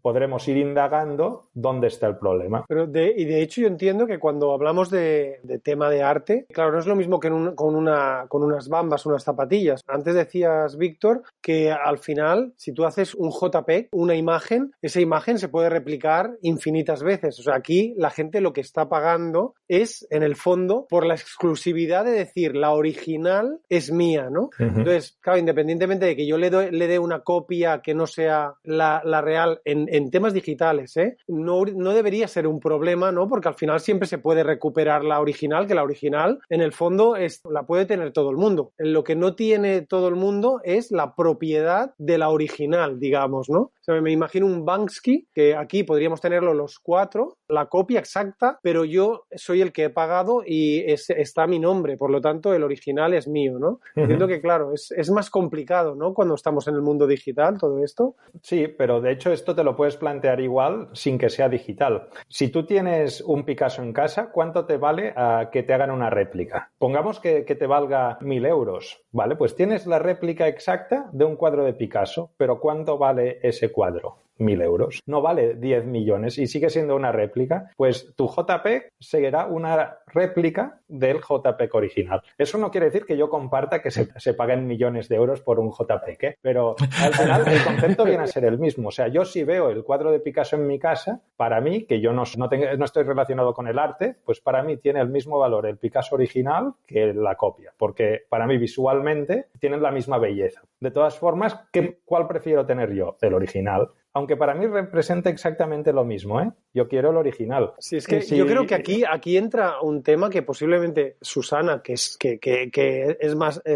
podremos ir indagando dónde está el problema. Pero de hecho yo entiendo que cuando hablamos de tema de arte, claro, no es lo mismo que con unas bambas, unas zapatillas. Antes decías, Víctor, que al final, si tú haces un JPEG, una imagen, esa imagen se puede replicar infinitas veces. O sea, aquí la gente lo que está pagando es, en el fondo, por la exclusividad de decir, la original es mía, ¿no? Entonces, claro, independientemente de que yo le dé una copia que no sea la real en temas digitales, no debería ser un problema, ¿no? Porque al final siempre se puede recuperar la original, que la original, en el fondo, la puede tener todo el mundo. Lo que no tiene todo el mundo es la propiedad de la original, digamos, ¿no? O sea, me imagino un Banksy, que aquí podríamos tenerlo los 4, la copia exacta, pero yo soy el que he pagado y está mi nombre, por lo tanto el original es mío, ¿no? Entiendo que, claro, es más complicado, ¿no? Cuando estamos en el mundo digital, todo esto. Sí, pero de hecho esto te lo puedes plantear igual sin que sea digital. Si tú tienes un Picasso en casa, ¿cuánto te vale a que te hagan una réplica? Pongamos que te valga 1.000 euros, ¿vale? Pues tienes la réplica exacta de un cuadro de Picasso, pero ¿cuánto vale ese cuadro? 1.000 euros. No vale 10 millones y sigue siendo una réplica, pues tu JPEG será una réplica del JPEG original. Eso no quiere decir que yo comparta que se paguen millones de euros por un JPEG, pero al final el concepto viene a ser el mismo. O sea, yo si veo el cuadro de Picasso en mi casa, para mí, que yo no estoy relacionado con el arte, pues para mí tiene el mismo valor el Picasso original que la copia, porque para mí visualmente tienen la misma belleza. De todas formas, ¿cuál prefiero tener yo? El original. Aunque para mí representa exactamente lo mismo, ¿eh? Yo quiero el original. Sí, es que yo creo que aquí entra un tema que posiblemente Susana, que es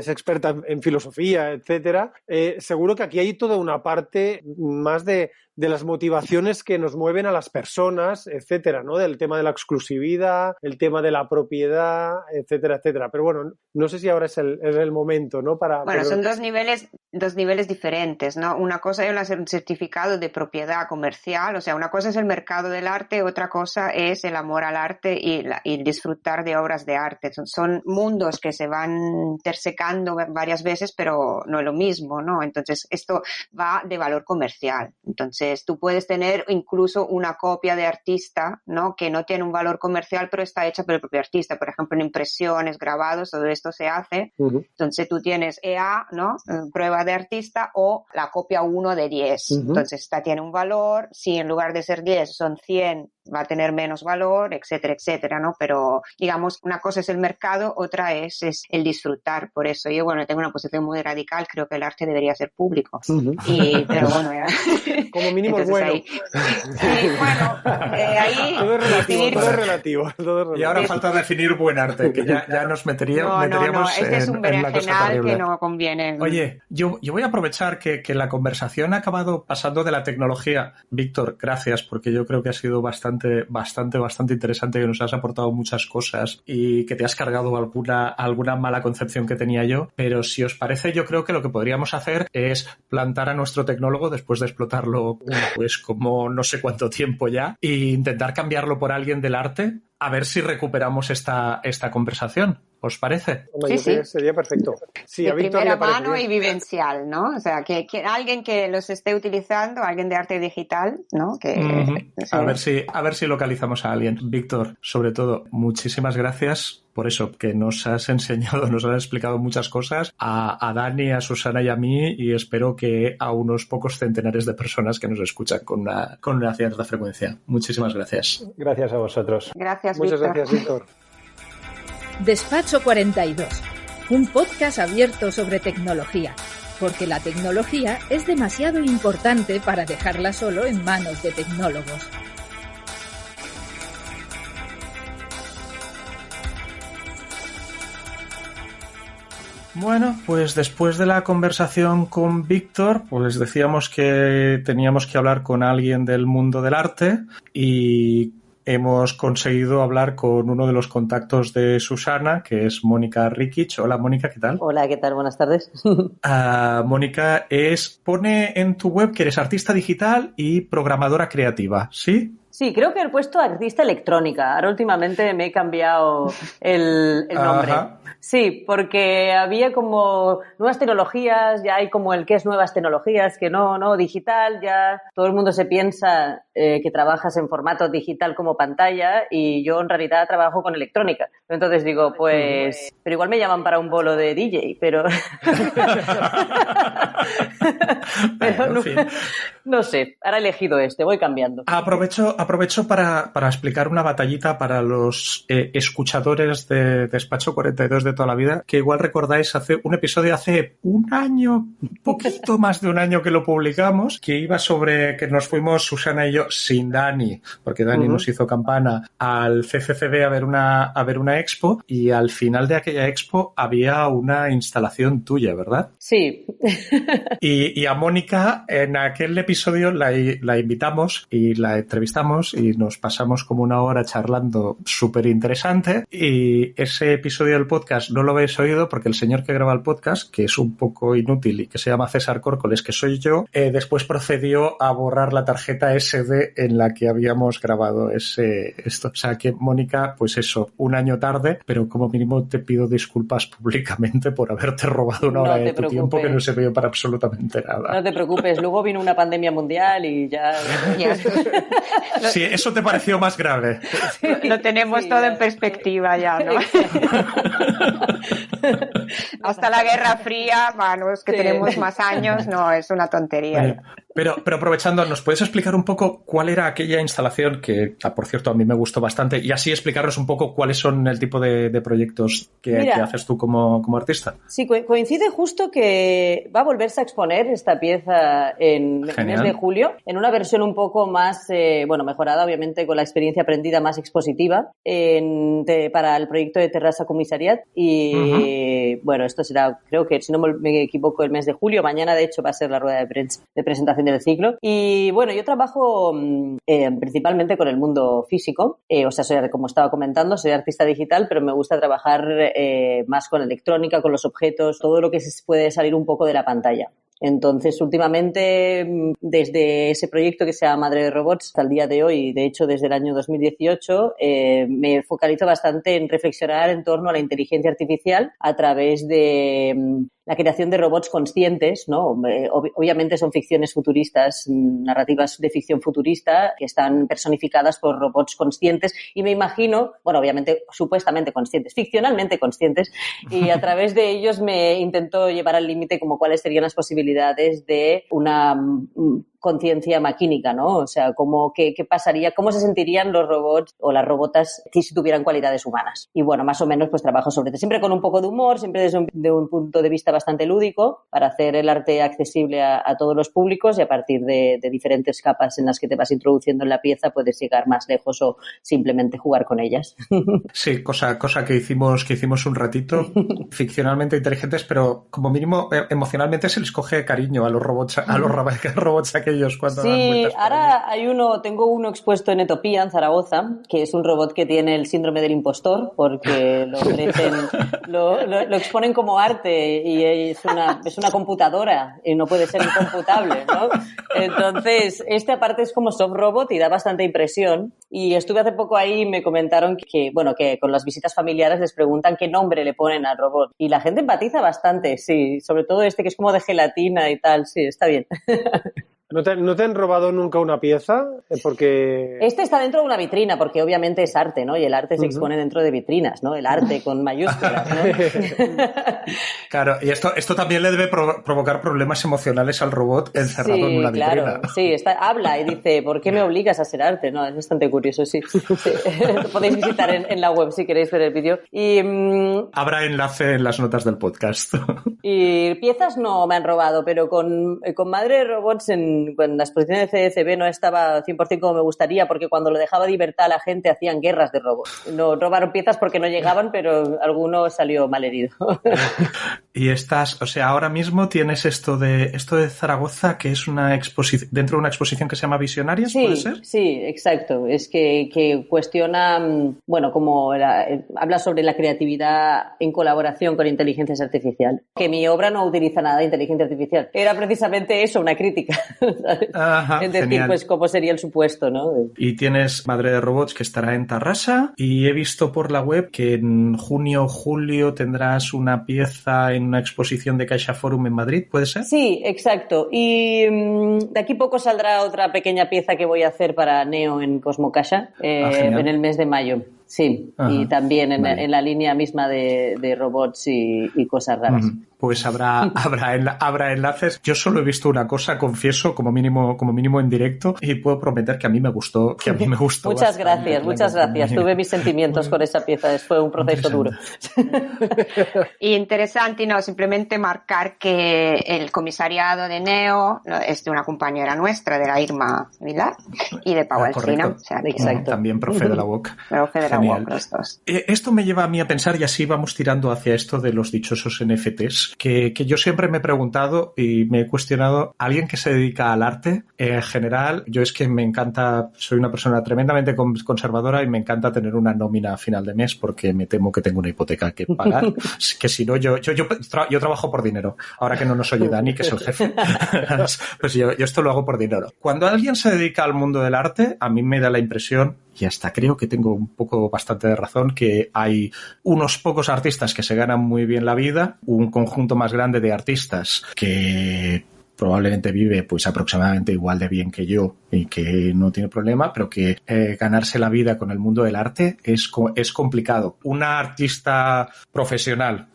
experta en filosofía, etcétera, seguro que aquí hay toda una parte más de las motivaciones que nos mueven a las personas, etcétera, ¿no? Del tema de la exclusividad, el tema de la propiedad, etcétera, etcétera. Pero bueno, no sé si ahora es el momento, ¿no? Son dos niveles diferentes, ¿no? Una cosa es un certificado de propiedad comercial, o sea, una cosa es el mercado del arte, otra cosa es el amor al arte y disfrutar de obras de arte. Son mundos que se van intersecando varias veces, pero no es lo mismo, ¿no? Entonces, esto va de valor comercial. Entonces, tú puedes tener incluso una copia de artista, ¿no? Que no tiene un valor comercial, pero está hecha por el propio artista. Por ejemplo, en impresiones, grabados, todo esto se hace. Entonces, tú tienes EA, ¿no? Prueba de artista, o la copia 1 de 10. Entonces, esta tiene un valor. Si en lugar de ser 10 son 100, va a tener menos valor, etcétera, etcétera, ¿no? Pero, digamos, una cosa es el mercado, otra es el disfrutar. Por eso yo, tengo una posición muy radical. Creo que el arte debería ser público. Pero bueno, ya. Como mínimo es bueno. Ahí, sí, bueno, ahí... Todo es relativo. Y ahora falta definir buen arte, que ya nos meteríamos este es un berenjenal que no conviene. Oye, yo voy a aprovechar que la conversación ha acabado pasando de la tecnología. Víctor, gracias, porque yo creo que ha sido bastante interesante, que nos has aportado muchas cosas y que te has cargado alguna mala concepción que tenía yo. Pero si os parece, yo creo que lo que podríamos hacer es plantar a nuestro tecnólogo después de explotarlo pues como no sé cuánto tiempo ya, e intentar cambiarlo por alguien del arte, a ver si recuperamos esta conversación. ¿Os parece? Sí. Sería perfecto. Sí, de a Víctor primera le parece mano bien. y vivencial, ¿no? O sea, que alguien que los esté utilizando, alguien de arte digital, ¿no? Sí. A ver si localizamos a alguien. Víctor, sobre todo, muchísimas gracias por eso, que nos has enseñado, nos has explicado muchas cosas a Dani, a Susana y a mí, y espero que a unos pocos centenares de personas que nos escuchan con una cierta frecuencia. Muchísimas gracias. Gracias a vosotros. Gracias, Muchas Víctor. gracias, Víctor. Despacho 42, un podcast abierto sobre tecnología, porque la tecnología es demasiado importante para dejarla solo en manos de tecnólogos. Bueno, pues después de la conversación con Víctor, pues decíamos que teníamos que hablar con alguien del mundo del arte y hemos conseguido hablar con uno de los contactos de Susana, que es Mónica Rikic. Hola, Mónica, ¿qué tal? Hola, ¿qué tal? Buenas tardes. Mónica pone en tu web que eres artista digital y programadora creativa, ¿sí? Sí, creo que he puesto artista electrónica. Ahora últimamente me he cambiado el nombre. Ajá. Sí, porque había como nuevas tecnologías, ya hay como el que es nuevas tecnologías, que no, digital, ya todo el mundo se piensa que trabajas en formato digital como pantalla y yo en realidad trabajo con electrónica. Entonces digo, pues, pero igual me llaman para un bolo de DJ, pero... pero Bueno, en fin. no sé, ahora he elegido voy cambiando. Aprovecho para explicar una batallita para los escuchadores de Despacho 42 de toda la vida, que igual recordáis un episodio hace un año, un poquito más de un año que lo publicamos, que iba sobre que nos fuimos Susana y yo sin Dani, porque Dani nos hizo campana, al CCCB a ver una expo, y al final de aquella expo había una instalación tuya, ¿verdad? Sí. Y a Mónica en aquel episodio la invitamos y la entrevistamos y nos pasamos como una hora charlando súper interesante, y ese episodio del podcast no lo habéis oído porque el señor que graba el podcast, que es un poco inútil y que se llama César Córcoles, que soy yo, después procedió a borrar la tarjeta SD en la que habíamos grabado esto. O sea que, Mónica, pues eso, un año tarde, pero como mínimo te pido disculpas públicamente por haberte robado una hora de tu tiempo que no sirvió para absolutamente nada. No te preocupes, luego vino una pandemia mundial y ya... Sí, eso te pareció más grave. Lo tenemos todo en perspectiva ya, ¿no? Hasta la Guerra Fría, bueno, es que tenemos más años, no, es una tontería. Vale. Pero aprovechando, ¿nos puedes explicar un poco cuál era aquella instalación que, por cierto, a mí me gustó bastante, y así explicarnos un poco cuáles son el tipo de proyectos que haces tú como artista? Sí, coincide justo que va a volverse a exponer esta pieza en el mes de julio, en una versión un poco más, mejorada, obviamente, con la experiencia aprendida más expositiva para el proyecto de Terrassa Comisariat. Y, bueno, esto será, creo que, si no me equivoco, el mes de julio. Mañana, de hecho, va a ser la rueda de presentación del ciclo. Y bueno, yo trabajo principalmente con el mundo físico, como estaba comentando, soy artista digital, pero me gusta trabajar más con electrónica, con los objetos, todo lo que se puede salir un poco de la pantalla. Entonces, últimamente, desde ese proyecto que se llama Madre de Robots hasta el día de hoy, de hecho desde el año 2018, me focalizo bastante en reflexionar en torno a la inteligencia artificial a través de la creación de robots conscientes, ¿no? Obviamente son ficciones futuristas, narrativas de ficción futurista que están personificadas por robots conscientes, y me imagino, bueno, obviamente supuestamente conscientes, ficcionalmente conscientes, y a través de ellos me intento llevar al límite como cuáles serían las posibilidades de una conciencia maquínica, ¿no? O sea, qué pasaría, cómo se sentirían los robots o las robotas si tuvieran cualidades humanas. Y bueno, más o menos pues trabajo sobre esto, siempre con un poco de humor, siempre desde un punto de vista bastante lúdico, para hacer el arte accesible a todos los públicos, y a partir de diferentes capas en las que te vas introduciendo en la pieza puedes llegar más lejos o simplemente jugar con ellas. Sí, cosa que hicimos un ratito, ficcionalmente inteligentes, pero como mínimo emocionalmente se les coge cariño a los robots aquellos cuando dan vueltas por ahora tengo uno expuesto en Etopía, en Zaragoza, que es un robot que tiene el síndrome del impostor, porque lo ofrecen, lo exponen como arte y es una computadora y no puede ser incomputable, ¿no? Entonces, aparte es como soft robot y da bastante impresión. Y estuve hace poco ahí y me comentaron que con las visitas familiares les preguntan qué nombre le ponen al robot. Y la gente empatiza bastante, sí. Sobre todo que es como de gelatina y tal, sí, está bien. ¿No te han robado nunca una pieza? Porque... Está dentro de una vitrina, porque obviamente es arte, ¿no? Y el arte se expone dentro de vitrinas, ¿no? El arte con mayúsculas, ¿no? Claro, y esto también le debe provocar problemas emocionales al robot encerrado en una vitrina. Claro, sí, habla y dice, ¿por qué me obligas a hacer arte? No, es bastante curioso, sí. Lo podéis visitar en la web si queréis ver el vídeo. Y habrá enlace en las notas del podcast. Y piezas no me han robado, pero con Madre de Robots en la exposición de CDCB no estaba 100% como me gustaría, porque cuando lo dejaba libertad a la gente hacían guerras de robots. No robaron piezas porque no llegaban, pero alguno salió malherido. Y estás, o sea, ahora mismo tienes esto de Zaragoza, que es una exposición, dentro de una exposición que se llama Visionarias, ¿puede ser? Sí, exacto. Es que cuestiona, bueno, habla sobre la creatividad en colaboración con inteligencia artificial. Que mi obra no utiliza nada de inteligencia artificial. Era precisamente eso, una crítica. ¿Sabes? Ajá, es decir, genial. pues cómo sería el supuesto, ¿no? Y tienes Madre de Robots, que estará en Tarrasa, y he visto por la web que en junio o julio tendrás una pieza en una exposición de Caixa Forum en Madrid, ¿puede ser? Sí, exacto. Y de aquí poco saldrá otra pequeña pieza que voy a hacer para Neo en Cosmo Caixa en el mes de mayo. Sí, ajá, y también en la línea misma de robots y cosas raras. Pues habrá enlaces. Yo solo he visto una cosa, confieso, como mínimo en directo, y puedo prometer que a mí me gustó. Muchas gracias. Tuve mis sentimientos con esa pieza. Fue un proceso duro. Interesante, no, simplemente marcar que el comisariado de Neo es de una compañera nuestra, de la Irma Vilar, y de Pau Alsina. O sea, exacto. También profe de la UOC. Profe de la UOC, los dos. Esto me lleva a mí a pensar, y así vamos tirando hacia esto de los dichosos NFTs, que yo siempre me he preguntado y me he cuestionado, alguien que se dedica al arte, en general, yo es que me encanta, soy una persona tremendamente conservadora y me encanta tener una nómina a final de mes porque me temo que tengo una hipoteca que pagar, que si no, yo trabajo por dinero. Ahora que no nos oye Dani, que es el jefe, pues yo esto lo hago por dinero. Cuando alguien se dedica al mundo del arte, a mí me da la impresión, y hasta creo que tengo bastante de razón, que hay unos pocos artistas que se ganan muy bien la vida, un conjunto más grande de artistas que probablemente vive pues aproximadamente igual de bien que yo y que no tiene problema, pero que ganarse la vida con el mundo del arte es complicado. Una artista profesional,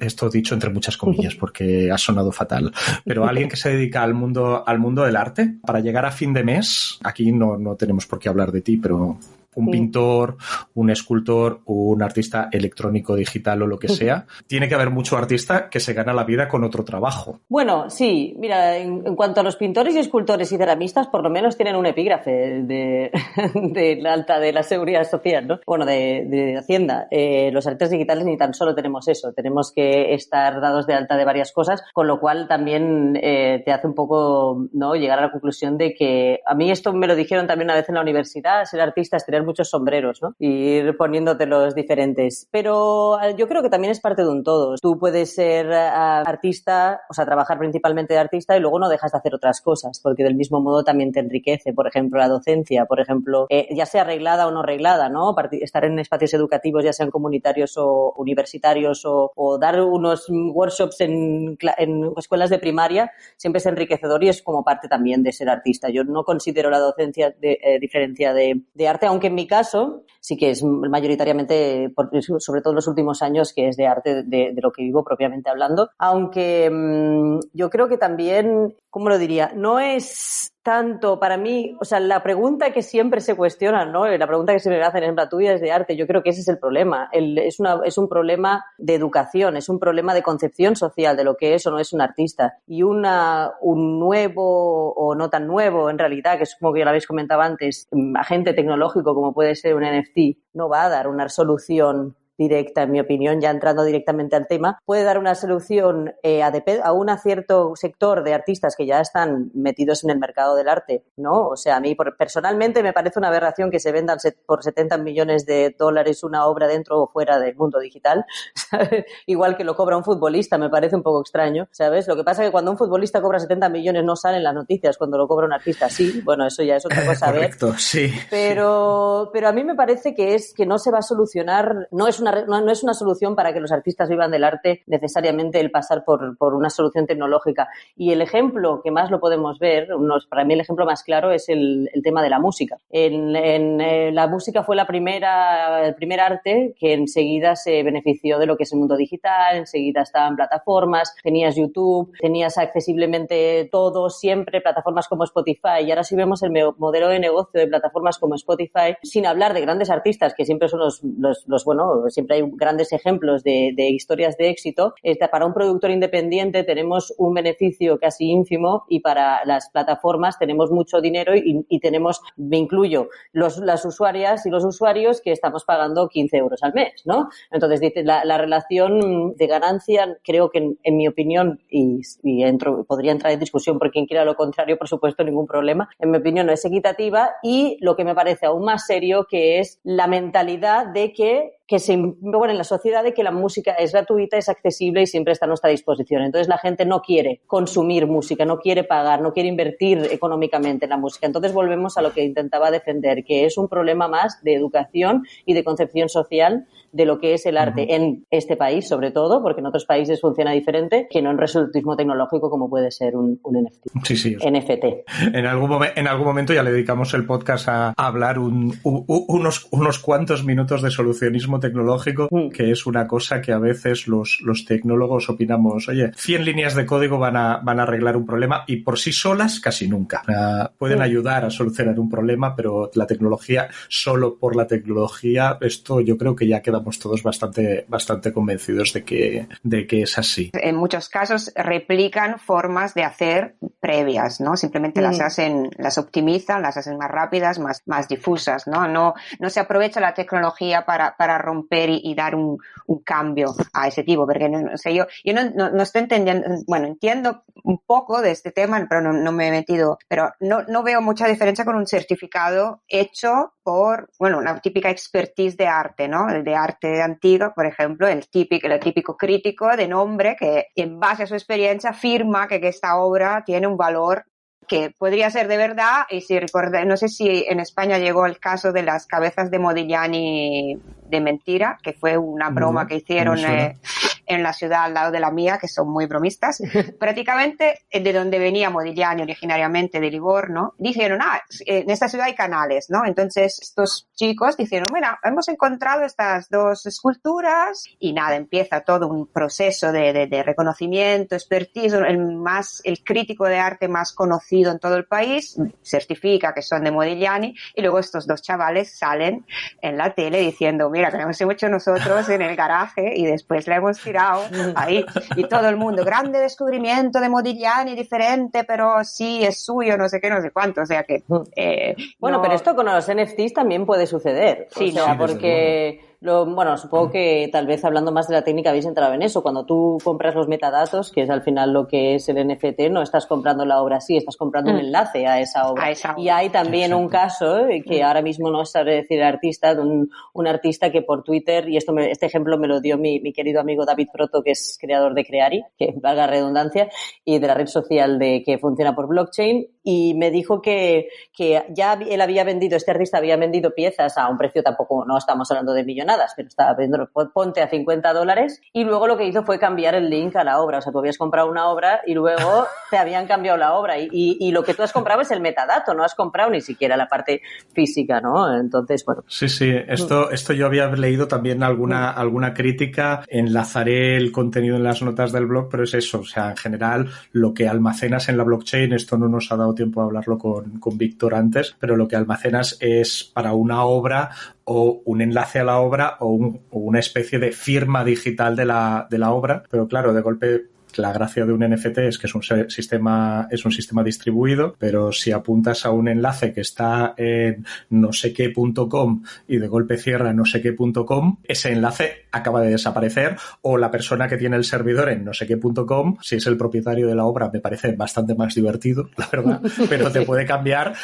esto dicho entre muchas comillas porque ha sonado fatal, pero alguien que se dedica al mundo del arte, para llegar a fin de mes, aquí no tenemos por qué hablar de ti, pero un pintor, un escultor, un artista electrónico, digital o lo que sea, tiene que haber mucho artista que se gana la vida con otro trabajo. Bueno, sí, mira, en cuanto a los pintores y escultores y ceramistas, por lo menos tienen un epígrafe de la alta de la seguridad social, ¿no? Bueno, de Hacienda. Los artistas digitales ni tan solo tenemos eso, tenemos que estar dados de alta de varias cosas, con lo cual también te hace un poco, ¿no?, llegar a la conclusión de que a mí esto me lo dijeron también una vez en la universidad, ser artista es tener muchos sombreros, ¿no? Y ir poniéndote los diferentes. Pero yo creo que también es parte de un todo. Tú puedes ser artista, o sea, trabajar principalmente de artista y luego no dejas de hacer otras cosas, porque del mismo modo también te enriquece. Por ejemplo, la docencia, por ejemplo, ya sea reglada o no reglada, ¿no? Estar en espacios educativos, ya sean comunitarios o universitarios, o dar unos workshops en escuelas de primaria, siempre es enriquecedor y es como parte también de ser artista. Yo no considero la docencia diferencia de arte, aunque en mi caso sí que es mayoritariamente, sobre todo en los últimos años, que es de arte de lo que vivo propiamente hablando, aunque yo creo que también, ¿cómo lo diría? No es tanto para mí, o sea, la pregunta que siempre se cuestiona, ¿no? La pregunta que siempre me hacen es la tuya es de arte. Yo creo que ese es el problema. Es un problema de educación, es un problema de concepción social de lo que es o no es un artista. Y un nuevo o no tan nuevo, en realidad, que es como que ya lo habéis comentado antes, agente tecnológico como puede ser un NFT, no va a dar una solución directa, en mi opinión, ya entrando directamente al tema, puede dar una solución a un cierto sector de artistas que ya están metidos en el mercado del arte, ¿no? O sea, a mí personalmente me parece una aberración que se vendan por $70 millones una obra dentro o fuera del mundo digital, ¿sabes? Igual que lo cobra un futbolista, me parece un poco extraño, ¿sabes? Lo que pasa es que cuando un futbolista cobra 70 millones no salen las noticias, cuando lo cobra un artista sí, bueno, eso ya es otra cosa. Correcto, sí. Pero a mí me parece que no se va a solucionar, no es una solución para que los artistas vivan del arte necesariamente el pasar por una solución tecnológica. Y el ejemplo que más lo podemos ver, para mí el ejemplo más claro es el tema de la música. La música fue el primer arte que enseguida se benefició de lo que es el mundo digital, enseguida estaban plataformas, tenías YouTube, tenías accesiblemente todo, siempre plataformas como Spotify. Y ahora sí vemos el modelo de negocio de plataformas como Spotify, sin hablar de grandes artistas que siempre son los siempre hay grandes ejemplos de historias de éxito, para un productor independiente tenemos un beneficio casi ínfimo y para las plataformas tenemos mucho dinero y tenemos, me incluyo, las usuarias y los usuarios que estamos pagando 15 euros al mes, ¿no? Entonces, dice, la relación de ganancia, creo que en mi opinión, y podría entrar en discusión por quien quiera lo contrario, por supuesto, ningún problema, en mi opinión no es equitativa, y lo que me parece aún más serio, que es la mentalidad de que se impone en la sociedad de que la música es gratuita, es accesible y siempre está a nuestra disposición. Entonces la gente no quiere consumir música, no quiere pagar, no quiere invertir económicamente en la música. Entonces volvemos a lo que intentaba defender, que es un problema más de educación y de concepción social de lo que es el arte en este país, sobre todo, porque en otros países funciona diferente, que no en resultismo tecnológico como puede ser un NFT. Sí. NFT. En algún momento ya le dedicamos el podcast a hablar unos cuantos minutos de solucionismo tecnológico, que es una cosa que a veces los tecnólogos opinamos, oye, 100 líneas de código van a arreglar un problema, y por sí solas casi nunca. Pueden ayudar a solucionar un problema, pero la tecnología, solo por la tecnología, esto yo creo que ya quedamos todos bastante convencidos de que es así. En muchos casos replican formas de hacer previas, ¿no? Simplemente las optimizan, las hacen más rápidas, más difusas, ¿no? No se aprovecha la tecnología para romper y dar un cambio a ese tipo, porque yo no estoy entendiendo, bueno, entiendo un poco de este tema, pero no me he metido, pero no veo mucha diferencia con un certificado hecho por, bueno, una típica expertise de arte, ¿no? De arte antigua, por ejemplo, el típico crítico de nombre que en base a su experiencia afirma que esta obra tiene un valor que podría ser de verdad. Y si recuerda, no sé si en España llegó el caso de las cabezas de Modigliani de mentira, que fue una broma que hicieron en la ciudad al lado de la mía, que son muy bromistas. Prácticamente de donde venía Modigliani originariamente, de Livorno, dijeron, en esta ciudad hay canales, ¿no? Entonces estos chicos dijeron, mira, hemos encontrado estas dos esculturas, y nada, empieza todo un proceso de reconocimiento, expertise, el crítico de arte más conocido en todo el país certifica que son de Modigliani, y luego estos dos chavales salen en la tele diciendo, mira, que lo hemos hecho nosotros en el garaje y después la hemos tirado ahí, y todo el mundo, grande descubrimiento de Modigliani, diferente, pero sí, es suyo, no sé qué, no sé cuánto, o sea que... Bueno, pero esto con los NFTs también puede suceder, sí, o sea, porque... Bueno, supongo que tal vez hablando más de la técnica habéis entrado en eso. Cuando tú compras los metadatos, que es al final lo que es el NFT, no estás comprando la obra así, estás comprando un enlace a esa obra. Y hay también un caso que ahora mismo no sabré decir el artista, de un artista que por Twitter, y este ejemplo me lo dio mi querido amigo David Proto, que es creador de Creari, que valga redundancia, y de la red social que funciona por blockchain, y me dijo que ya él había vendido, este artista había vendido piezas a un precio, tampoco, no estamos hablando de millonadas, pero estaba vendiendo, ponte a $50, y luego lo que hizo fue cambiar el link a la obra. O sea, tú habías comprado una obra y luego te habían cambiado la obra, y lo que tú has comprado es el metadato, no has comprado ni siquiera la parte física, ¿no? Entonces, bueno. Sí, esto yo había leído también alguna crítica, enlazaré el contenido en las notas del blog, pero es eso, o sea, en general lo que almacenas en la blockchain, esto no nos ha dado tiempo a hablarlo con Víctor antes, pero lo que almacenas es para una obra o un enlace a la obra o una especie de firma digital de la obra, pero claro, de golpe la gracia de un NFT es que es un sistema distribuido, pero si apuntas a un enlace que está en no sé qué.com y de golpe cierra no sé qué.com, ese enlace acaba de desaparecer, o la persona que tiene el servidor en no sé qué.com, si es el propietario de la obra, me parece bastante más divertido, la verdad, pero te puede cambiar.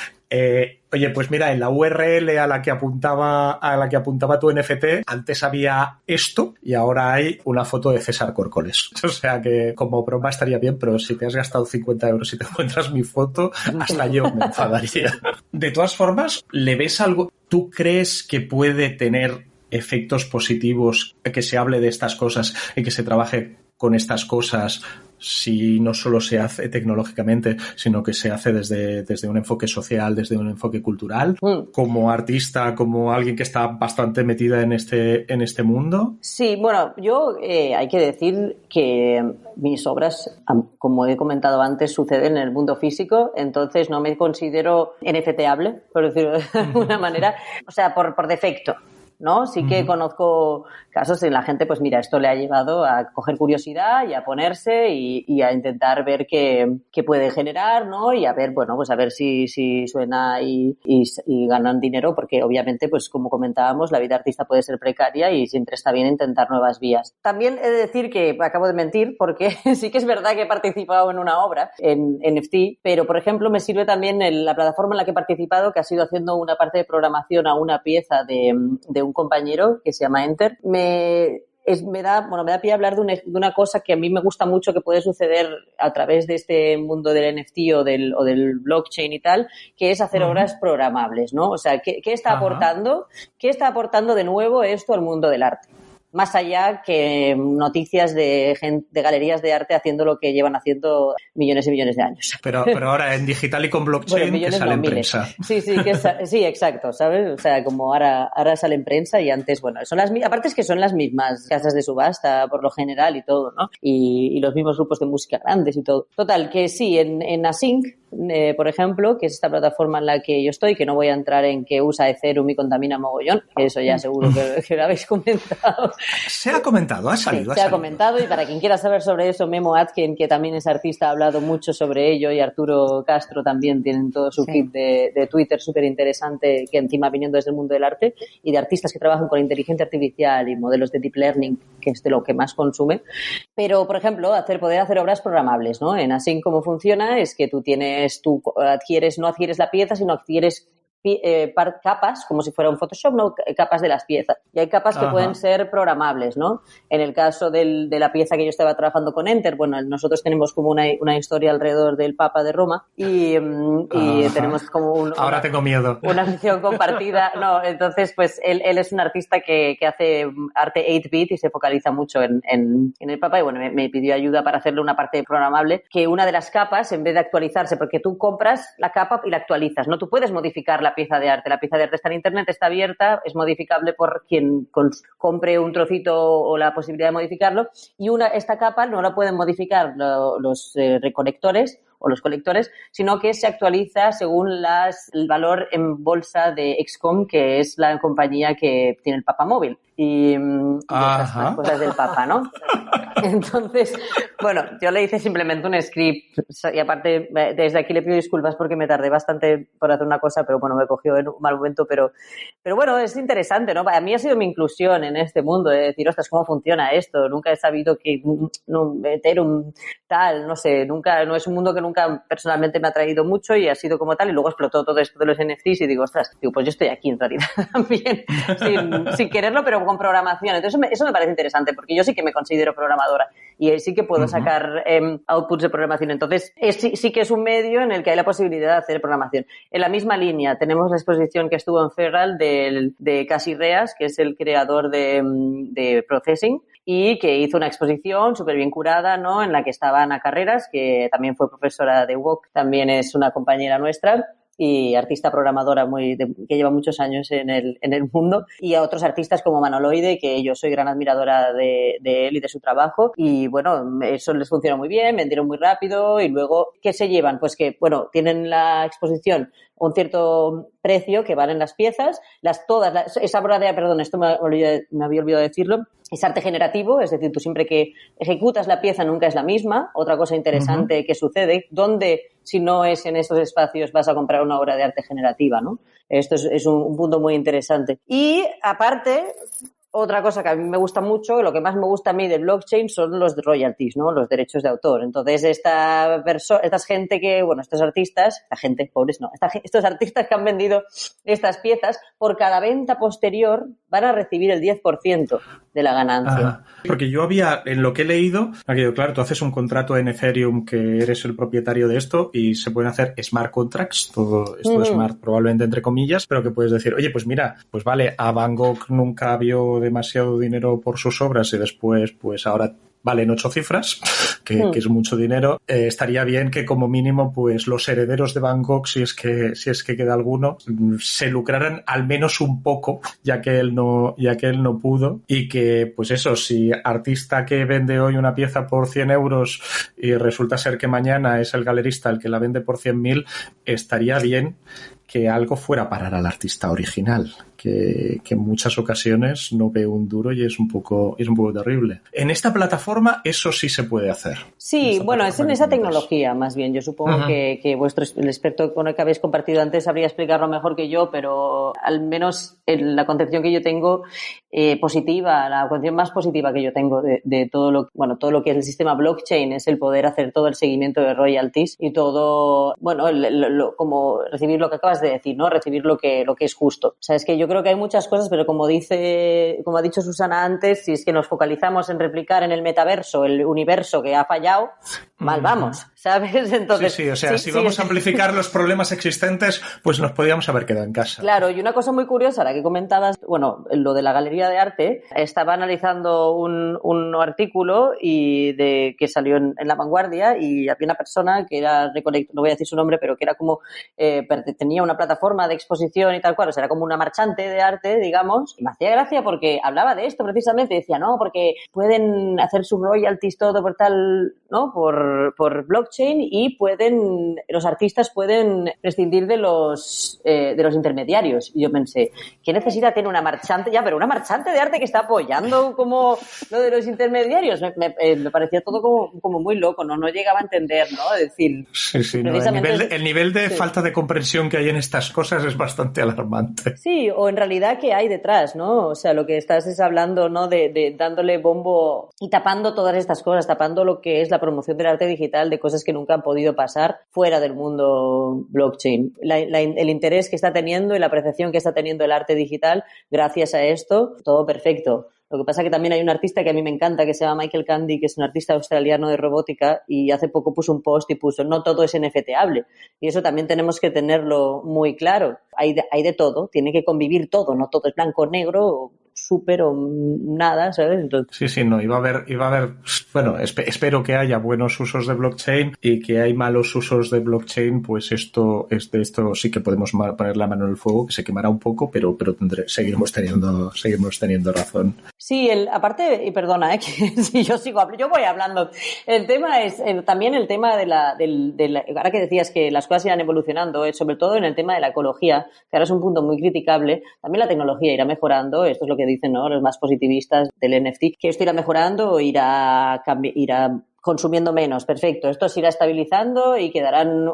Oye, pues mira, en la URL a la que apuntaba tu NFT, antes había esto y ahora hay una foto de César Córcoles. O sea que como broma estaría bien, pero si te has gastado 50 euros y te encuentras mi foto, hasta yo me enfadaría. De todas formas, ¿le ves algo? ¿Tú crees que puede tener efectos positivos que se hable de estas cosas y que se trabaje con estas cosas si no solo se hace tecnológicamente, sino que se hace desde un enfoque social, desde un enfoque cultural, como artista, como alguien que está bastante metida en este mundo? Sí, bueno, yo hay que decir que mis obras, como he comentado antes, suceden en el mundo físico, entonces no me considero NFTable, por decirlo de alguna manera, o sea, por defecto. ¿no? Sí que conozco casos en la gente, pues mira, esto le ha llevado a coger curiosidad y a ponerse y a intentar ver qué puede generar, ¿no? Y a ver, bueno, pues a ver si suena y ganan dinero, porque obviamente, pues como comentábamos, la vida artista puede ser precaria y siempre está bien intentar nuevas vías. También he de decir que acabo de mentir, porque sí que es verdad que he participado en una obra en NFT, pero por ejemplo me sirve también la plataforma en la que he participado, que ha sido haciendo una parte de programación a una pieza de un compañero que se llama Enter. Me da pie a hablar de una cosa que a mí me gusta mucho que puede suceder a través de este mundo del NFT o del blockchain y tal, que es hacer obras programables, ¿no? O sea, ¿qué está aportando? ¿Qué está aportando de nuevo esto al mundo del arte? Más allá que noticias de galerías de arte haciendo lo que llevan haciendo millones y millones de años. Pero ahora en digital y con blockchain, bueno, que sale en prensa. Sí, exacto, ¿sabes? O sea, como ahora sale en prensa y antes, bueno, aparte es que son las mismas casas de subasta por lo general y todo, ¿no? Y los mismos grupos de música grandes y todo. Total, que sí, en Async, por ejemplo, que es esta plataforma en la que yo estoy, que no voy a entrar en que usa Ethereum y contamina mogollón, que eso ya seguro que lo habéis comentado. Se ha comentado, ha salido. Sí, se ha comentado, y para quien quiera saber sobre eso, Memo Atkin, que también es artista, ha hablado mucho sobre ello, y Arturo Castro también tienen todo su feed de Twitter súper interesante, que encima viniendo desde el mundo del arte, y de artistas que trabajan con inteligencia artificial y modelos de deep learning, que es de lo que más consume. Pero, por ejemplo, poder hacer obras programables, ¿no? En Async, cómo funciona es que tú no adquieres la pieza, sino adquieres capas, como si fuera un Photoshop, ¿no? Capas de las piezas. Y hay capas que pueden ser programables, ¿no? En el caso de la pieza que yo estaba trabajando con Enter, bueno, nosotros tenemos como una historia alrededor del Papa de Roma y tenemos como ahora tengo miedo. Una afición compartida. No, entonces, pues él es un artista que hace arte 8-bit y se focaliza mucho en el Papa, y bueno, me pidió ayuda para hacerle una parte programable, que una de las capas, en vez de actualizarse, porque tú compras la capa y la actualizas, ¿no? Tú puedes modificar la pieza de arte. La pieza de arte está en internet, está abierta, es modificable por quien compre un trocito o la posibilidad de modificarlo, y esta capa no la pueden modificar los recolectores o los colectores, sino que se actualiza según el valor en bolsa de Excom, que es la compañía que tiene el Papa Móvil y estas cosas del Papa, ¿no? Entonces, bueno, yo le hice simplemente un script, y aparte desde aquí le pido disculpas porque me tardé bastante por hacer una cosa, pero bueno, me cogió en un mal momento, pero bueno, es interesante, ¿no? A mí ha sido mi inclusión en este mundo, de decir, ostras, ¿cómo funciona esto? Nunca he sabido que Ethereum tal, no sé, no es un mundo que nunca personalmente me ha traído mucho, y ha sido como tal, y luego explotó todo esto de los NFTs y digo, ostras, pues yo estoy aquí en realidad también, sin quererlo, pero con programación. Entonces eso me parece interesante, porque yo sí que me considero programadora y sí que puedo sacar outputs de programación. Entonces sí que es un medio en el que hay la posibilidad de hacer programación. En la misma línea tenemos la exposición que estuvo en Ferral de Cassie Reas, que es el creador de Processing, y que hizo una exposición súper bien curada, ¿no? En la que estaba Ana Carreras, que también fue profesora de UOC, también es una compañera nuestra y artista programadora que lleva muchos años en el mundo, y a otros artistas como Manoloide, que yo soy gran admiradora de él y de su trabajo, y bueno, eso les funciona muy bien, vendieron muy rápido, y luego, ¿qué se llevan? Pues que, bueno, tienen la exposición un cierto precio que valen las piezas, esa obra de, perdón, esto me había olvidado decirlo, es arte generativo, es decir, tú siempre que ejecutas la pieza nunca es la misma. Otra cosa interesante que sucede, ¿dónde, si no es en estos espacios, vas a comprar una obra de arte generativa, ¿no? Esto es un punto muy interesante. Y aparte, otra cosa que a mí me gusta mucho, lo que más me gusta a mí de blockchain son los royalties, ¿no? Los derechos de autor. Entonces, estos artistas, estos artistas que han vendido estas piezas, por cada venta posterior van a recibir el 10% de la ganancia. Ajá. Porque yo en lo que he leído, claro, tú haces un contrato en Ethereum que eres el propietario de esto y se pueden hacer smart contracts, todo esto es smart probablemente entre comillas, pero que puedes decir, oye, pues mira, pues vale, a Van Gogh nunca vio demasiado dinero por sus obras y después pues ahora valen 8 cifras, que es mucho dinero, estaría bien que como mínimo pues los herederos de Van Gogh, si es que queda alguno, se lucraran al menos un poco, ya que él no pudo, y que pues eso, si artista que vende hoy una pieza por 100 euros y resulta ser que mañana es el galerista el que la vende por 100.000, estaría bien que algo fuera a parar al artista original, que en muchas ocasiones no ve un duro y es un poco terrible. En esta plataforma eso sí se puede hacer. Sí, bueno, es en esa tecnología más bien. Yo supongo que el experto con el que habéis compartido antes sabría explicarlo mejor que yo, pero al menos en la concepción que yo tengo positiva, la concepción más positiva que yo tengo de todo lo que es el sistema blockchain es el poder hacer todo el seguimiento de royalties y todo, bueno, como recibir lo que acabas de decir, ¿no? Recibir lo que es justo. O sea, es que yo creo que hay muchas cosas, pero como ha dicho Susana antes, si es que nos focalizamos en replicar en el metaverso el universo que ha fallado, mal vamos, ¿sabes? Entonces, sí, o sea, si vamos a amplificar los problemas existentes, pues nos podíamos haber quedado en casa. Claro, y una cosa muy curiosa, la que comentabas, bueno, lo de la galería de arte, estaba analizando un artículo que salió en La Vanguardia y había una persona que era, no voy a decir su nombre, pero que era como, tenía una plataforma de exposición y tal cual, o sea, era como una marchante de arte, digamos, y me hacía gracia porque hablaba de esto precisamente, y decía, no, porque pueden hacer sus royalties todo por tal, ¿no? Por blockchain y los artistas pueden prescindir de los intermediarios. Y yo pensé, ¿qué necesita tener una marchante? Ya, pero una marchante de arte que está apoyando como lo de los intermediarios. Me parecía todo como muy loco, no llegaba a entender, ¿no? Es decir, sí, no, el nivel de falta de comprensión que hay en estas cosas es bastante alarmante. Sí, o en realidad qué hay detrás, ¿no? O sea, lo que estás es hablando, ¿no? De dándole bombo y tapando todas estas cosas, tapando lo que es la promoción del arte digital de cosas que nunca han podido pasar fuera del mundo blockchain. El interés que está teniendo y la percepción que está teniendo el arte digital gracias a esto, todo perfecto. Lo que pasa es que también hay un artista que a mí me encanta, que se llama Michael Candy, que es un artista australiano de robótica, y hace poco puso un post y puso, no todo es NFTable. Y eso también tenemos que tenerlo muy claro. Hay de todo, tiene que convivir todo, no todo es blanco o negro, súper o nada, ¿sabes? Entonces... Sí, no, iba a haber, bueno, espero que haya buenos usos de blockchain, y que hay malos usos de blockchain, pues esto sí que podemos poner la mano en el fuego, que se quemará un poco, pero seguiremos teniendo razón. Sí, aparte, y perdona, que si yo voy hablando. El tema es también el tema de la ahora que decías que las cosas irán evolucionando, sobre todo en el tema de la ecología, que ahora es un punto muy criticable. También la tecnología irá mejorando, esto es lo que dicen, ¿no?, los más positivistas del NFT, que esto irá mejorando, irá consumiendo menos, perfecto. Esto se irá estabilizando y quedarán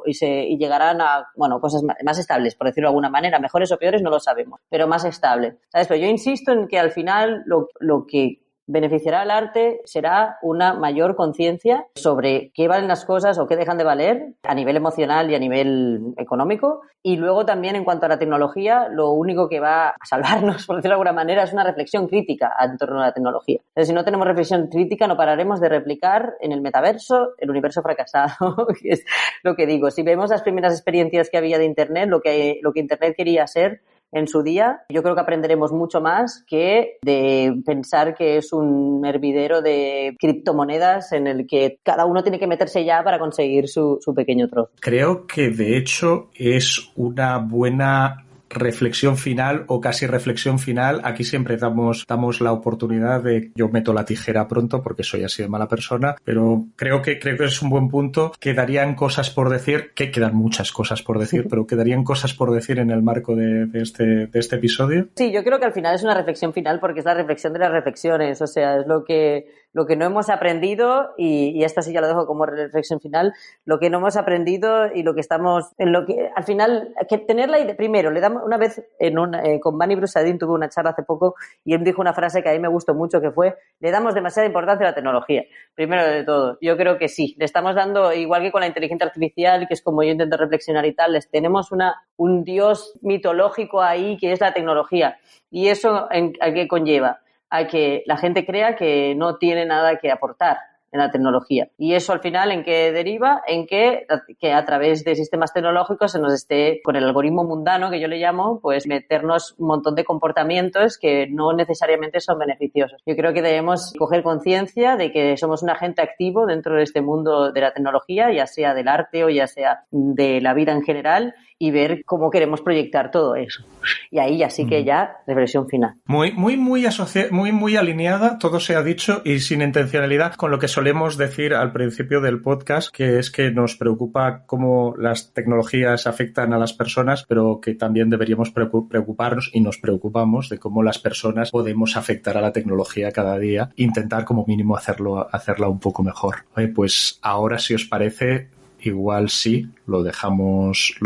y llegarán a, bueno, cosas más estables, por decirlo de alguna manera, mejores o peores no lo sabemos, pero más estable, ¿sabes? Pero yo insisto en que al final lo que beneficiará al arte será una mayor conciencia sobre qué valen las cosas o qué dejan de valer a nivel emocional y a nivel económico. Y luego también en cuanto a la tecnología, lo único que va a salvarnos, por decirlo de alguna manera, es una reflexión crítica en torno a la tecnología. Entonces, si no tenemos reflexión crítica, no pararemos de replicar en el metaverso el universo fracasado, que es lo que digo. Si vemos las primeras experiencias que había de Internet, lo que Internet quería ser en su día, yo creo que aprenderemos mucho más que de pensar que es un hervidero de criptomonedas en el que cada uno tiene que meterse ya para conseguir su pequeño trozo. Creo que de hecho es una buena reflexión final o casi reflexión final. Aquí siempre damos la oportunidad de, yo meto la tijera pronto porque soy así de mala persona, pero creo que es un buen punto. Quedarían cosas por decir, que quedan muchas cosas por decir, pero quedarían cosas por decir en el marco de este episodio. Sí, yo creo que al final es una reflexión final porque es la reflexión de las reflexiones, o sea, es lo que no hemos aprendido, y esta sí ya lo dejo como reflexión final, lo que no hemos aprendido y lo que estamos, en lo que al final, que tener la idea, primero, le damos una vez con Bani Brusadin tuve una charla hace poco y él dijo una frase que a mí me gustó mucho, que fue, le damos demasiada importancia a la tecnología, primero de todo. Yo creo que sí, le estamos dando, igual que con la inteligencia artificial, que es como yo intento reflexionar y tal, les tenemos un dios mitológico ahí que es la tecnología, y eso ¿a qué conlleva? A que la gente crea que no tiene nada que aportar. en la tecnología. Y eso al final, ¿en qué deriva? En que a través de sistemas tecnológicos se nos esté, con el algoritmo mundano que yo le llamo, pues meternos un montón de comportamientos que no necesariamente son beneficiosos. Yo creo que debemos coger conciencia de que somos un agente activo dentro de este mundo de la tecnología, ya sea del arte o ya sea de la vida en general, y ver cómo queremos proyectar todo eso. Y ahí ya sí que ya reflexión final. Muy alineada, todo se ha dicho y sin intencionalidad con lo que solemos decir al principio del podcast, que es que nos preocupa cómo las tecnologías afectan a las personas, pero que también deberíamos preocuparnos, y nos preocupamos, de cómo las personas podemos afectar a la tecnología cada día, intentar como mínimo hacerla un poco mejor. Pues ahora, si os parece, igual sí, lo dejamos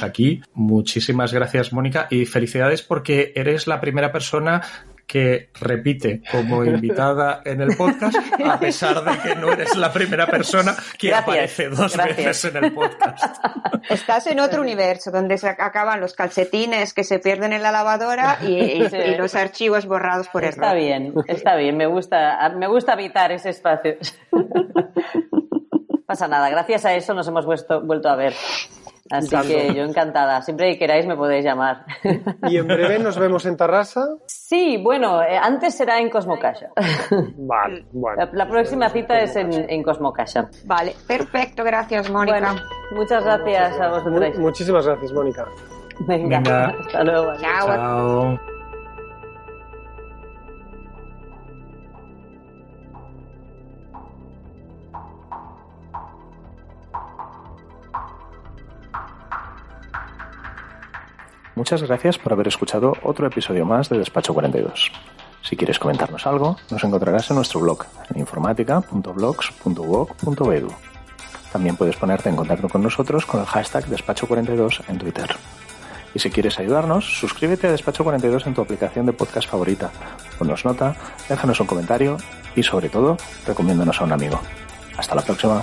aquí. Muchísimas gracias, Mónica, y felicidades porque eres la primera persona que repite como invitada en el podcast, a pesar de que no eres la primera persona que aparece dos veces en el podcast. Estás en otro universo donde se acaban los calcetines que se pierden en la lavadora y los archivos borrados por error. Está bien, me gusta habitar ese espacio. Pasa nada, gracias a eso nos hemos vuelto a ver. Así que yo encantada. Siempre que queráis me podéis llamar. ¿Y en breve nos vemos en Tarrasa? Sí, bueno, antes será en Cosmocaixa. Vale, bueno. La próxima cita es en Cosmocaixa. Vale, perfecto, gracias, Mónica. Bueno, muchas gracias a vosotros. Muchísimas gracias, Mónica. Venga. Hasta luego. Chao. Muchas gracias por haber escuchado otro episodio más de Despacho 42. Si quieres comentarnos algo, nos encontrarás en nuestro blog, en informatica.blogs.uoc.edu. También puedes ponerte en contacto con nosotros con el hashtag Despacho42 en Twitter. Y si quieres ayudarnos, suscríbete a Despacho 42 en tu aplicación de podcast favorita. Ponnos nota, déjanos un comentario y, sobre todo, recomiéndanos a un amigo. Hasta la próxima.